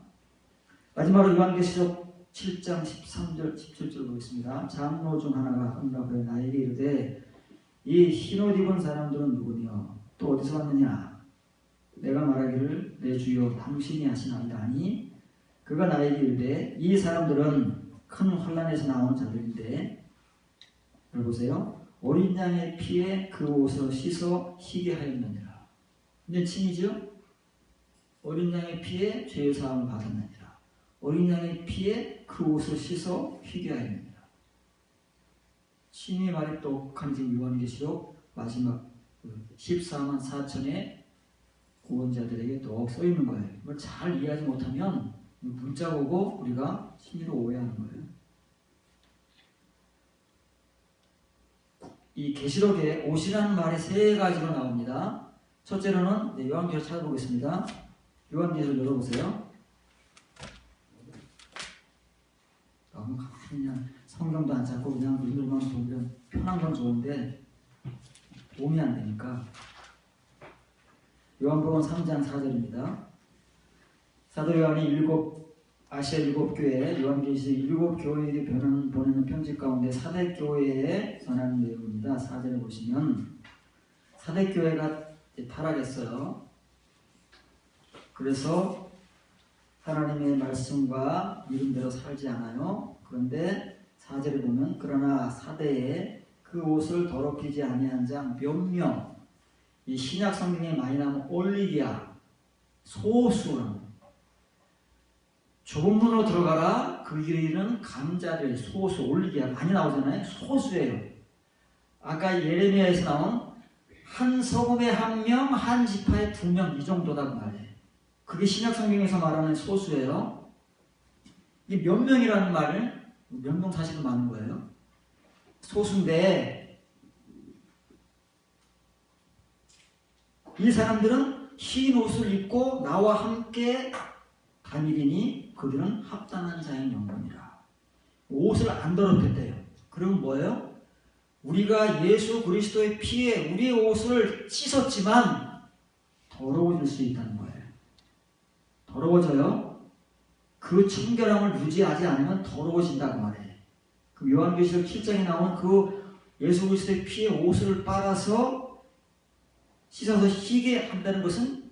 마지막으로 요한계시록 7장 13절 17절 보겠습니다. 장로 중 하나가 응답하여 나에게 이르되 이 흰옷 입은 사람들은 누구며 또 어디서 왔느냐. 내가 말하기를 내 주여 당신이 하시나이다 하니 그가 나에게 이르되 이 사람들은 큰 환난에서 나온 자들인데 여기 보세요. 어린 양의 피에 그 옷을 씻어 희게 하였느니라. 이제 친이죠? 어린 양의 피에 죄의 사함을 받았느니라. 어린 양의 피에 그 옷을 씻어 희게 하였느니라. 친히 말이 똑똑한 지금 요한계시록 마지막 14만 4천의 구원자들에게 또 써있는 거예요. 이걸 잘 이해하지 못하면 문자 보고 우리가 심의로 오해하는 거예요. 이 계시록에 옷이라는 말이 세 가지로 나옵니다. 첫째로는 요한계시록 찾아보겠습니다. 요한계시록 열어보세요. 너무 그냥 성경도 안 찾고 그냥 눈으로만 보면 편한 건 좋은데 도움이 안 되니까 요한복음 3장 4절입니다. 사도 요한이 아시아 7교회, 요한계시록 7교회에게 보내는 편지 가운데 사대교회에 전하는 내용입니다. 4절에 보시면 사대교회가 타락했어요. 그래서 하나님의 말씀과 이름대로 살지 않아요. 그런데 4절에 보면 그러나 사대에 그 옷을 더럽히지 아니한 자 몇 명, 이 신약 성경에 많이 나오는 올리기아, 소수는 좁은 문으로 들어가라. 그 길은 강자들, 소수, 올리기아 많이 나오잖아요. 소수예요. 아까 예레미야에서 나온 한 소금에 한 명, 한 지파에 2명 이 정도다 그 말이에요. 그게 신약 성경에서 말하는 소수예요. 이게 몇 명이라는 말은 명동사실은 많은 거예요. 소수인데 이 사람들은 흰 옷을 입고 나와 함께 다니리니 그들은 합당한 자의 영혼이라. 옷을 안 더럽혔대요. 그러면 뭐예요? 우리가 예수 그리스도의 피에 우리의 옷을 씻었지만 더러워질 수 있다는 거예요. 더러워져요. 그 청결함을 유지하지 않으면 더러워진다고 말해요. 그 요한계시록 7장에 나온 그 예수 그리스도의 피에 옷을 빨아서 씻어서 희게 한다는 것은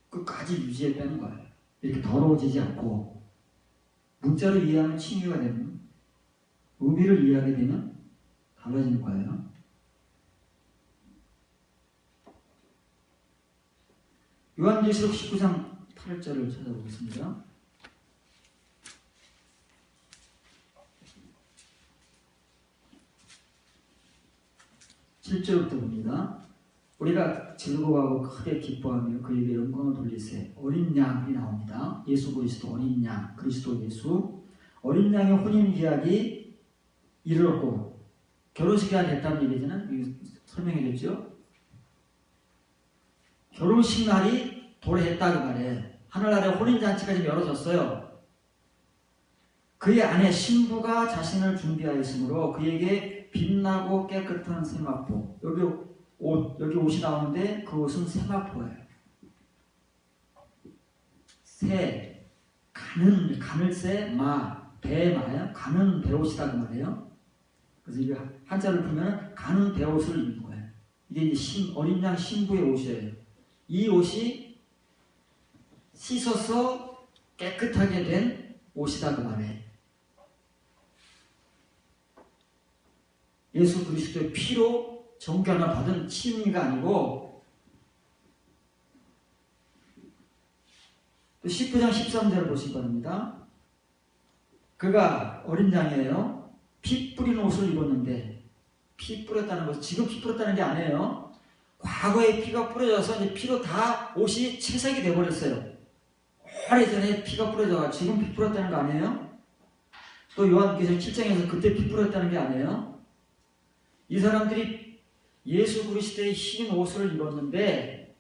끝까지 유지했다는 거예요. 이렇게 더러워지지 않고 문자로 이해하면 칭의가 되면 의미를 이해하게 되면 달라지는 거예요. 요한계시록 19장 8절을 찾아보겠습니다. 7절부터 봅니다. 우리가 즐거워하고 크게 기뻐하며 그에게 영광을 돌리세. 어린 양이 나옵니다. 예수 그리스도 어린 양, 그리스도 예수. 어린 양의 혼인 계약이 이르렀고 결혼식이 됐다는 얘기잖아요. 설명해줬죠. 결혼식 날이 도래했다 그 말이에요. 하늘나라의 혼인잔치가 지금 열어졌어요. 그의 아내 신부가 자신을 준비하였으므로 그에게 빛나고 깨끗한 세마포. 여기 옷이 나오는데 그 옷은 세마포예요. 새, 간을 새, 배마요. 가는 배옷이다 그 말이에요. 그래서 이게 한자를 풀면 가는 배옷을 입는 거예요. 이게 이제 어린 양 신부의 옷이에요. 이 옷이 씻어서 깨끗하게 된 옷이다 그 말이에요. 예수 그리스도의 피로 정결을 받은 치유가 아니고, 또 19장 13절을 보시기 바랍니다. 그가 어린 양이에요. 피 뿌린 옷을 입었는데, 피 뿌렸다는 것은 지금 피 뿌렸다는 게 아니에요. 과거에 피가 뿌려져서 이제 피로 다 옷이 채색이 돼버렸어요. 오래전에 피가 뿌려져서 지금 피 뿌렸다는 거 아니에요? 또 요한계시록 7장에서 그때 피 뿌렸다는 게 아니에요? 이 사람들이 예수 그리스도의 흰 옷을 입었는데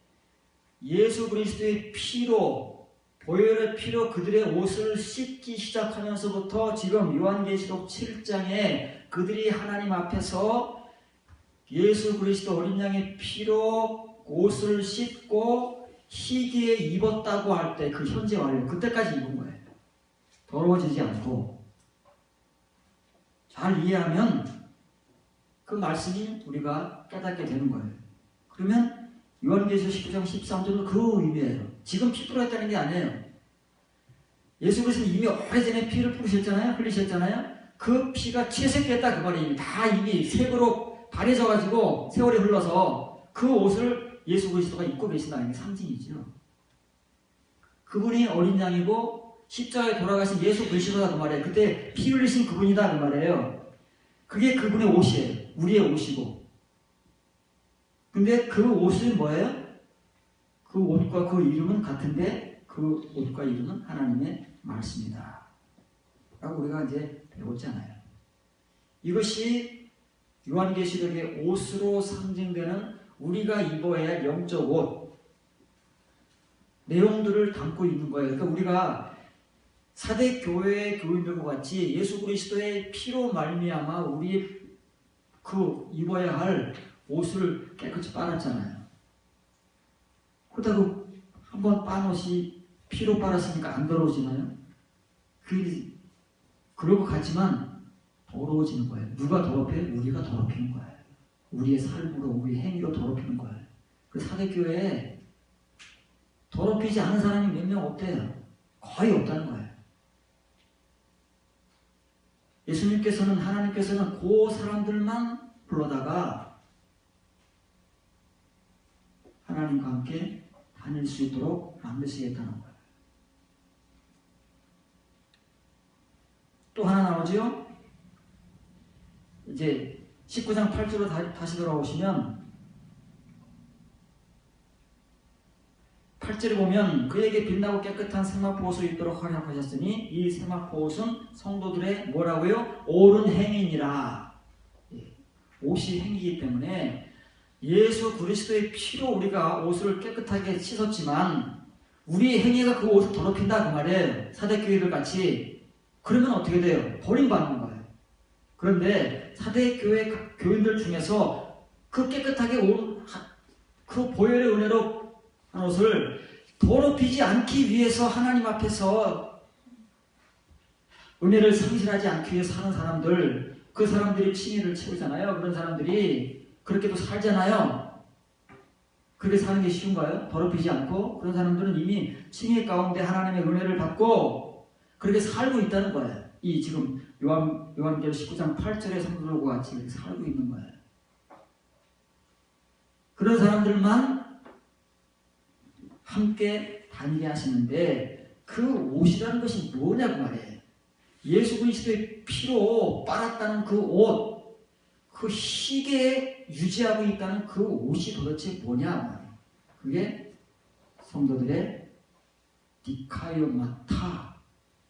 예수 그리스도의 피로, 보혈의 피로 그들의 옷을 씻기 시작하면서부터 지금 요한계시록 7장에 그들이 하나님 앞에서 예수 그리스도 어린 양의 피로 옷을 씻고 희기에 입었다고 할 때 그 현재 완료, 그때까지 입은 거예요. 더러워지지 않고. 잘 이해하면 그 말씀이 우리가 깨닫게 되는 거예요. 그러면 요한계시록 19장 13절은 그 의미예요. 지금 피 뿌렸다는 게 아니에요. 예수 그리스도는 이미 오래전에 피를 뿌리셨잖아요. 흘리셨잖아요. 그 피가 채색됐다 그 말이에요. 다 이미 색으로 바래져가지고 세월이 흘러서 그 옷을 예수 그리스도가 입고 계신다는 게 상징이죠. 그분이 어린 양이고 십자가에 돌아가신 예수 그리스도다 그 말이에요. 그때 피 흘리신 그분이다 그 말이에요. 그게 그분의 옷이에요. 우리의 옷이고. 근데 그 옷은 뭐예요? 그 옷과 그 이름은 같은데 그 옷과 이름은 하나님의 말씀이다 라고 우리가 이제 배웠잖아요. 이것이 요한계시록의 옷으로 상징되는 우리가 입어야 할 영적 옷 내용들을 담고 있는 거예요. 그러니까 우리가 사대 교회의 교인들과 같이 예수 그리스도의 피로 말미암아 우리 그 입어야 할 옷을 깨끗이 빨았잖아요. 그렇다고 한번 빤 옷이 피로 빨았으니까 안 더러워지나요? 그러고 같지만 더러워지는 거예요. 누가 더럽혀요? 우리가 더럽히는 거예요. 우리의 삶으로, 우리의 행위로 더럽히는 거예요. 그 사대교회에 더럽히지 않은 사람이 몇 명 없대요. 거의 없다는 거예요. 예수님께서는, 하나님께서는 그 사람들만 불러다가 하나님과 함께 다닐 수 있도록 만드시겠다는 거예요. 또 하나 나오죠? 이제 19장 8절로 다시 돌아오시면 8절에 보면 그에게 빛나고 깨끗한 세마포 옷을 입도록 허락하셨으니 이 세마포 옷은 성도들의 뭐라고요? 옳은 행위니라. 옷이 행위이기 때문에 예수 그리스도의 피로 우리가 옷을 깨끗하게 씻었지만 우리의 행위가 그 옷을 더럽힌다 그 말이에요. 사대교회들 같이. 그러면 어떻게 돼요? 버림받는 거예요. 그런데 사대교회 교인들 중에서 그 깨끗하게 그 보혈의 은혜로 한 옷을 더럽히지 않기 위해서 하나님 앞에서 은혜를 상실하지 않기 위해 사는 사람들, 그 사람들이 칭의를 채우잖아요. 그런 사람들이 그렇게도 살잖아요. 그렇게 사는 게 쉬운가요? 더럽히지 않고. 그런 사람들은 이미 칭의 가운데 하나님의 은혜를 받고 그렇게 살고 있다는 거예요. 이 지금 요한계시록 19장 8절의 성도들과 같이 살고 있는 거예요. 그런 사람들만 함께 다니게 하시는데 그 옷이라는 것이 뭐냐고 말이에요. 예수 그리스도의 피로 빨았다는 그 옷, 그 희게 유지하고 있다는 그 옷이 도대체 뭐냐 말이에요. 그게 성도들의 디카이오마타,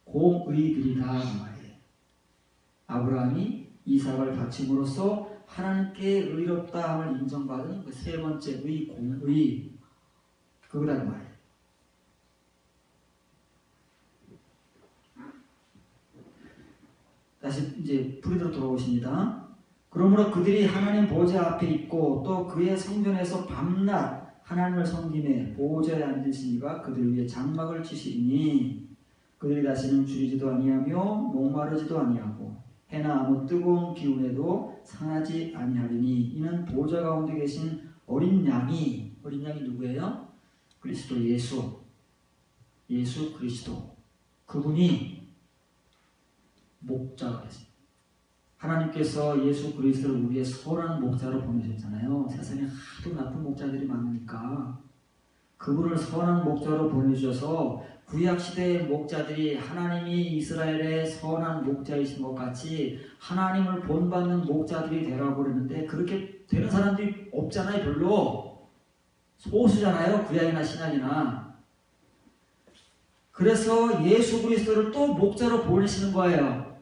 공의들이다 말이에요. 아브라함이 이삭을 바침으로써 하나님께 의롭다함을 인정받은 그 세 번째 의, 공의, 그거란 말이에요. 다시 이제 프리드로 돌아오십니다. 그러므로 그들이 하나님 보좌 앞에 있고 또 그의 성전에서 밤낮 하나님을 섬기며 보좌에 앉으신 이가 그들 위에 장막을 치시리니 그들이 다시는 줄이지도 아니하며 목마르지도 아니하고 해나 아무 뜨거운 기운에도 상하지 아니하리니 이는 보좌 가운데 계신 어린 양이 누구예요? 그리스도 예수 그리스도 그분이 목자가 되십니다. 하나님께서 예수 그리스도를 우리의 선한 목자로 보내셨잖아요. 세상에 하도 나쁜 목자들이 많으니까 그분을 선한 목자로 보내주셔서 구약시대의 목자들이 하나님이 이스라엘의 선한 목자이신 것 같이 하나님을 본받는 목자들이 되라고 그랬는데 그렇게 되는 사람들이 없잖아요. 별로 소수잖아요. 구약이나 신약이나. 그래서 예수 그리스도를 또 목자로 보내시는 거예요.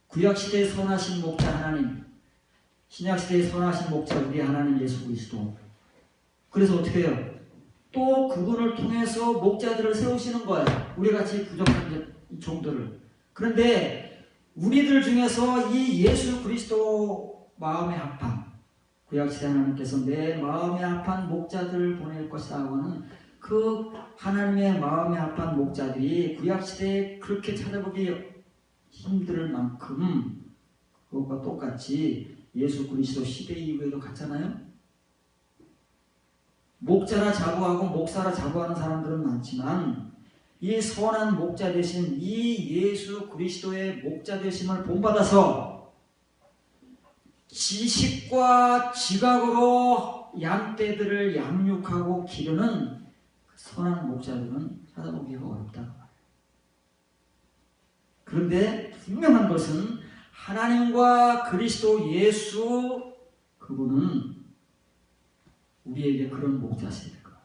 구약시대에 선하신 목자 하나님, 신약시대에 선하신 목자 우리 하나님 예수 그리스도. 그래서 어떻게 해요? 또 그분을 통해서 목자들을 세우시는 거예요. 우리같이 부족한 종들을. 그런데 우리들 중에서 이 예수 그리스도 마음에 합한, 구약시대 하나님께서 내 마음에 합한 목자들을 보낼 것이다 하고는 그 하나님의 마음에 합한 목자들이 구약시대에 그렇게 찾아보기 힘들 만큼 그것과 똑같이 예수 그리스도 시대 이후에도 같잖아요. 목자라 자부하고 목사라 자부하는 사람들은 많지만 이 선한 목자 되신 이 예수 그리스도의 목자 되심을 본받아서 지식과 지각으로 양떼들을 양육하고 기르는 선한 목자들은 찾아보기가 어렵다. 그런데 분명한 것은 하나님과 그리스도 예수 그분은 우리에게 그런 목자시될 거예요.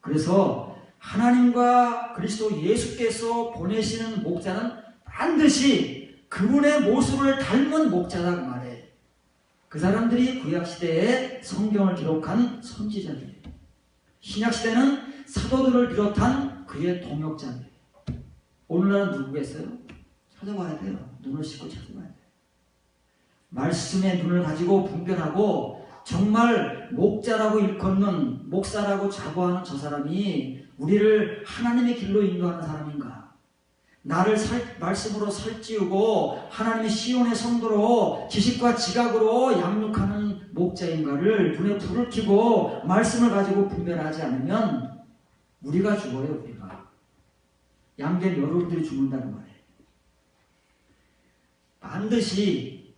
그래서 하나님과 그리스도 예수께서 보내시는 목자는 반드시 그분의 모습을 닮은 목자다 그 말이에요. 그 사람들이 구약시대에 성경을 기록한 선지자들이에요. 신약시대는 사도들을 비롯한 그의 동역자들이에요. 오늘날은 누구겠어요? 찾아봐야 돼요. 눈을 씻고 찾아봐야 돼요. 말씀의 눈을 가지고 분별하고 정말 목자라고 일컫는 목사라고 자부하는 저 사람이 우리를 하나님의 길로 인도하는 사람인가? 나를 말씀으로 살찌우고 하나님의 시온의 성도로 지식과 지각으로 양육하는 목자인가를 눈에 불을 켜고 말씀을 가지고 분별하지 않으면 우리가 죽어요. 우리가. 양들 여러분들이 죽는다는 말이에요. 반드시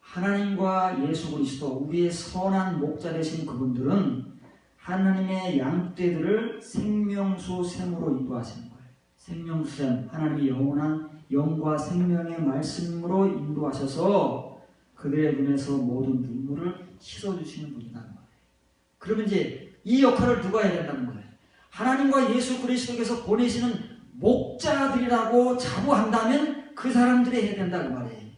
하나님과 예수 그리스도 우리의 선한 목자 되신 그분들은 하나님의 양떼들을 생명수 샘으로 인도하시는 거예요. 생명수 샘, 하나님의 영원한 영과 생명의 말씀으로 인도하셔서 그들의 눈에서 모든 눈물을 씻어주시는 분이라는 거예요. 그러면 이제 이 역할을 누가 해야 된다는 거예요? 하나님과 예수 그리스도께서 보내시는 목자들이라고 자부한다면 그 사람들이 해야 된다 그 말이에요.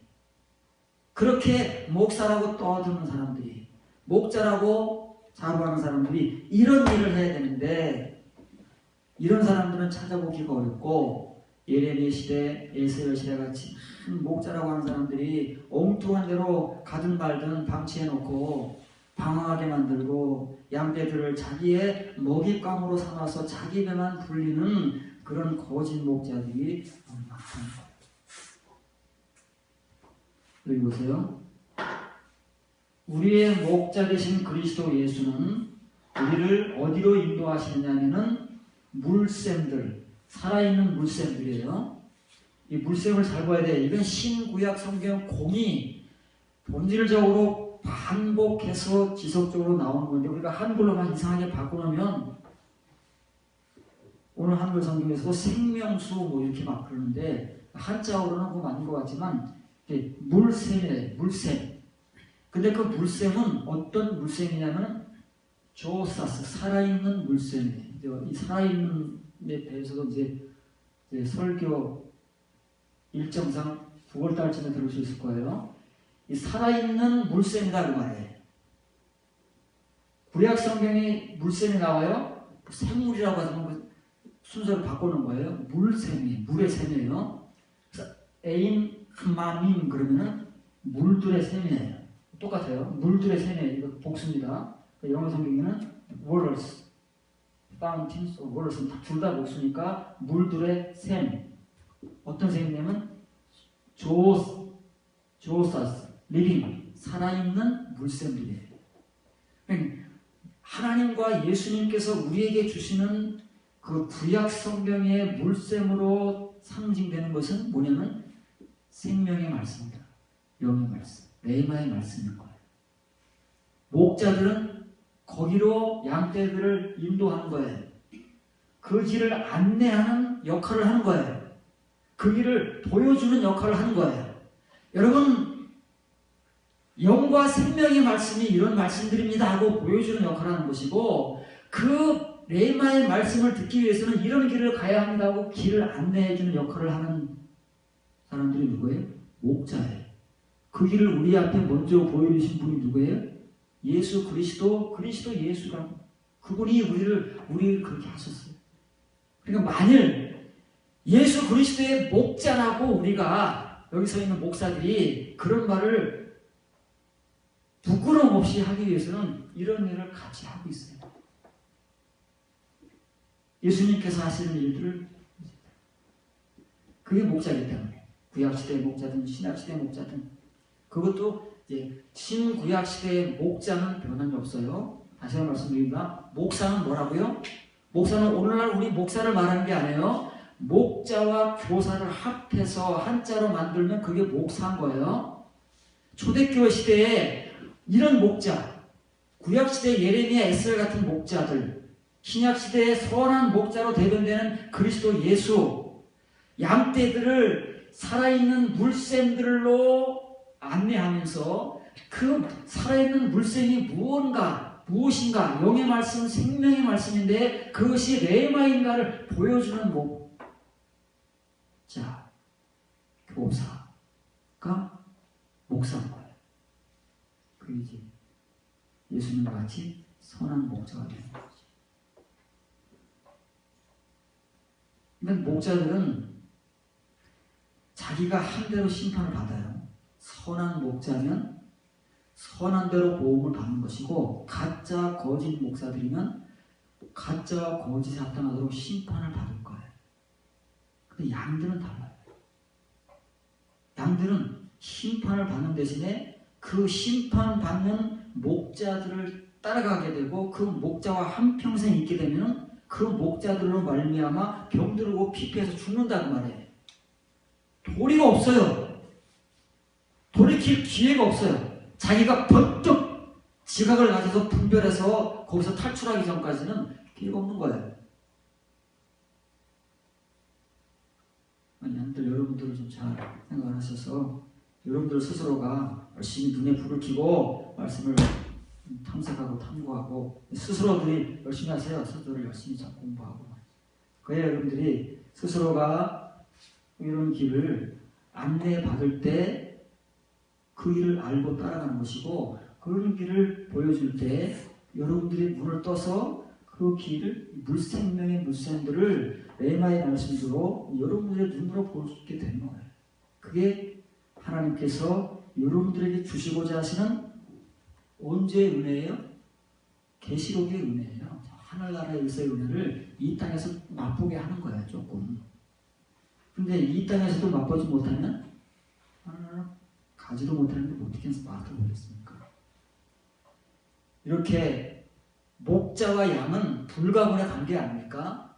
그렇게 목사라고 떠드는 사람들이, 목자라고 자부하는 사람들이 이런 일을 해야 되는데 이런 사람들은 찾아보기가 어렵고 예레미야 시대, 에스겔 시대 같이 목자라고 하는 사람들이 엉뚱한 대로 가든 말든 방치해놓고 방황하게 만들고 양떼들을 자기의 먹잇감으로 삼아서 자기 배만 불리는 그런 거짓 목자들이 많다는 거예요. 여기 보세요. 우리의 목자 되신 그리스도 예수는 우리를 어디로 인도하시느냐면은 물샘들, 살아있는 물샘들이에요. 이 물샘을 잘 봐야 돼. 이건 신구약 성경 공이 본질적으로 반복해서 지속적으로 나오는 건데 우리가 한글로만 이상하게 바꿔놓으면 오늘 한글 성경에서도 생명수 뭐 이렇게 막 그러는데 한자어로는 그거 맞는 것 같지만 물샘이에요. 물샘. 근데 그 물샘은 어떤 물샘이냐면 조사스, 살아있는 물샘이에요. 이 살아있는 데 대해서도 이제 설교 일정상 9월달쯤에 들을 수 있을 거예요. 이 살아있는 물샘이다 그 말이에요. 구약 성경에 물샘이 나와요. 생물이라고 하면 순서를 바꾸는 거예요. 물샘이에요. 물의 샘이에요. 에인 하마님 그러면은 물들의 샘이에요. 똑같아요. 물들의 샘이에요. 이거 복수입니다. 영어 성경에는 waters, fountains or waters 둘 다 복수니까 물들의 샘. 어떤 샘이냐면 조사스, 리빙, 살아있는 물샘들이에요. 하나님과 예수님께서 우리에게 주시는 그 구약 성경의 물샘으로 상징되는 것은 뭐냐면 생명의 말씀입니다. 영의 말씀, 레마의 말씀인 거예요. 목자들은 거기로 양떼들을 인도하는 거예요. 그 길을 안내하는 역할을 하는 거예요. 그 길을 보여주는 역할을 하는 거예요. 여러분, 영과 생명의 말씀이 이런 말씀들입니다 하고 보여주는 역할을 하는 것이고, 그 레마의 말씀을 듣기 위해서는 이런 길을 가야 합니다 하고 길을 안내해주는 역할을 하는 사람들이 누구예요? 목자예요. 그 길을 우리 앞에 먼저 보여주신 분이 누구예요? 예수 그리스도 예수라고. 그분이 우리를 그렇게 하셨어요. 그러니까 만일 예수 그리스도의 목자라고 우리가 여기 서 있는 목사들이 그런 말을 부끄러움 없이 하기 위해서는 이런 일을 같이 하고 있어요. 예수님께서 하시는 일들을, 그게 목자이기 때문에 구약시대의 목자든 신약시대의 목자든, 그것도 이제 신구약시대의 목자는 변함이 없어요. 다시 한번 말씀드립니다. 목사는 뭐라고요? 목사는 오늘날 우리 목사를 말하는 게 아니에요. 목자와 교사를 합해서 한자로 만들면 그게 목사인 거예요. 초대교회 시대에 이런 목자, 구약시대 예레미야, 에스겔 같은 목자들, 신약시대의 선한 목자로 대변되는 그리스도 예수, 양떼들을 살아있는 물샘들로 안내하면서 그 살아있는 물샘이 무엇인가, 영의 말씀, 생명의 말씀인데 그것이 레마인가를 보여주는 목자, 교사가 목사인 거예요. 그게 이제 예수님과 같이 선한 목자가 되는 거죠. 근데 목자들은 자기가 한 대로 심판을 받아요. 선한 목자면 선한 대로 보험을 받는 것이고, 가짜 거짓 목사들이면 가짜와 거짓에 합당하도록 심판을 받을 거예요. 근데 양들은 달라요. 양들은 심판을 받는 대신에 그 심판받는 목자들을 따라가게 되고, 그 목자와 한평생 있게 되면 그 목자들로 말미암아 병들고 피폐해서 죽는다는 말이에요. 도리가 없어요. 돌이킬 기회가 없어요. 자기가 번뜩 지각을 가져서 분별해서 거기서 탈출하기 전까지는 기회가 없는 거예요. 양들 여러분들을 좀 잘 생각을 하셔서 여러분들 스스로가 열심히 눈에 불을 켜고 말씀을 탐색하고 탐구하고 스스로들이 열심히 하세요. 스스로를 열심히 잘 공부하고. 그래야 여러분들이 스스로가 이런 길을 안내받을 때 그 길을 알고 따라가는 것이고, 그런 길을 보여줄 때 여러분들이 눈을 떠서 그 길을, 물생명의 물샘들을 레마의 말씀으로 여러분들의 눈으로 볼 수 있게 되는 거예요. 그게 하나님께서 여러분들에게 주시고자 하시는 언제의 은혜예요? 계시록의 은혜예요. 하늘나라에서의 은혜를 이 땅에서 맛보게 하는 거예요, 조금. 근데 이 땅에서도 맛보지 못하면 가지도 못하는데 어떻게 해서 맛보겠습니까? 이렇게 목자와 양은 불가분의 관계 아닙니까?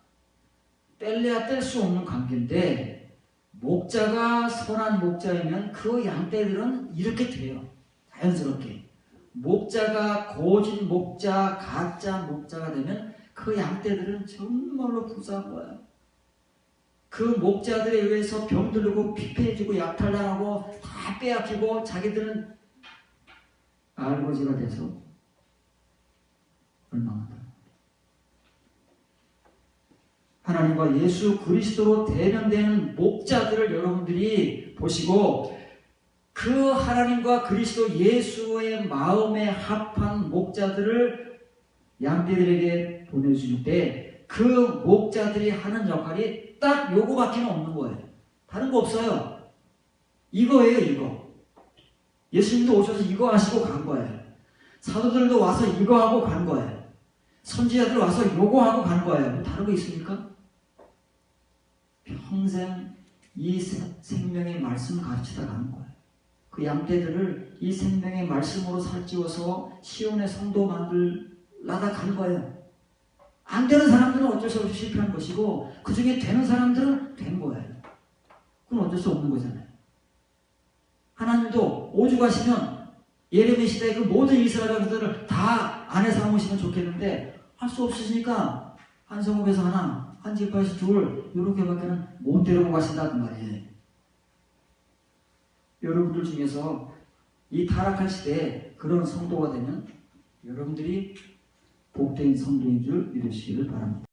뗄래야 뗄 수 없는 관계인데, 목자가 선한 목자이면 그 양떼들은 이렇게 돼요. 자연스럽게. 목자가 거짓 목자, 가짜 목자가 되면 그 양떼들은 정말로 불쌍한 거예요. 그 목자들에 의해서 병들고 피폐해지고 약탈당하고 다 빼앗기고 자기들은 알거지가 돼서 멸망한다. 하나님과 예수 그리스도로 대변되는 목자들을 여러분들이 보시고, 그 하나님과 그리스도 예수의 마음에 합한 목자들을 양떼들에게 보내줄 때 그 목자들이 하는 역할이 딱 요거밖에 없는 거예요. 다른 거 없어요. 이거예요, 이거. 예수님도 오셔서 이거 하시고 간 거예요. 사도들도 와서 이거 하고 간 거예요. 선지자들 와서 요거 하고 간 거예요. 뭐 다른 거 있습니까? 평생 이 생명의 말씀 가르치다 가는 거예요. 그 양떼들을 이 생명의 말씀으로 살찌워서 시온의 성도 만들라다 간 거예요. 안 되는 사람들은 어쩔 수 없이 실패한 것이고 그 중에 되는 사람들은 된 거예요. 그건 어쩔 수 없는 거잖아요. 하나님도 오죽하시면 예레미야 시대의 그 모든 이스라엘 자들을 다 안에 삼으시면 좋겠는데 할 수 없으시니까 한 성읍에서 하나, 한 지파에서 둘 이렇게밖에는 못 데리고 가신다 그 말이에요. 여러분들 중에서 이 타락한 시대에 그런 성도가 되면 여러분들이 복된 성도인 줄 믿으시기를 바랍니다.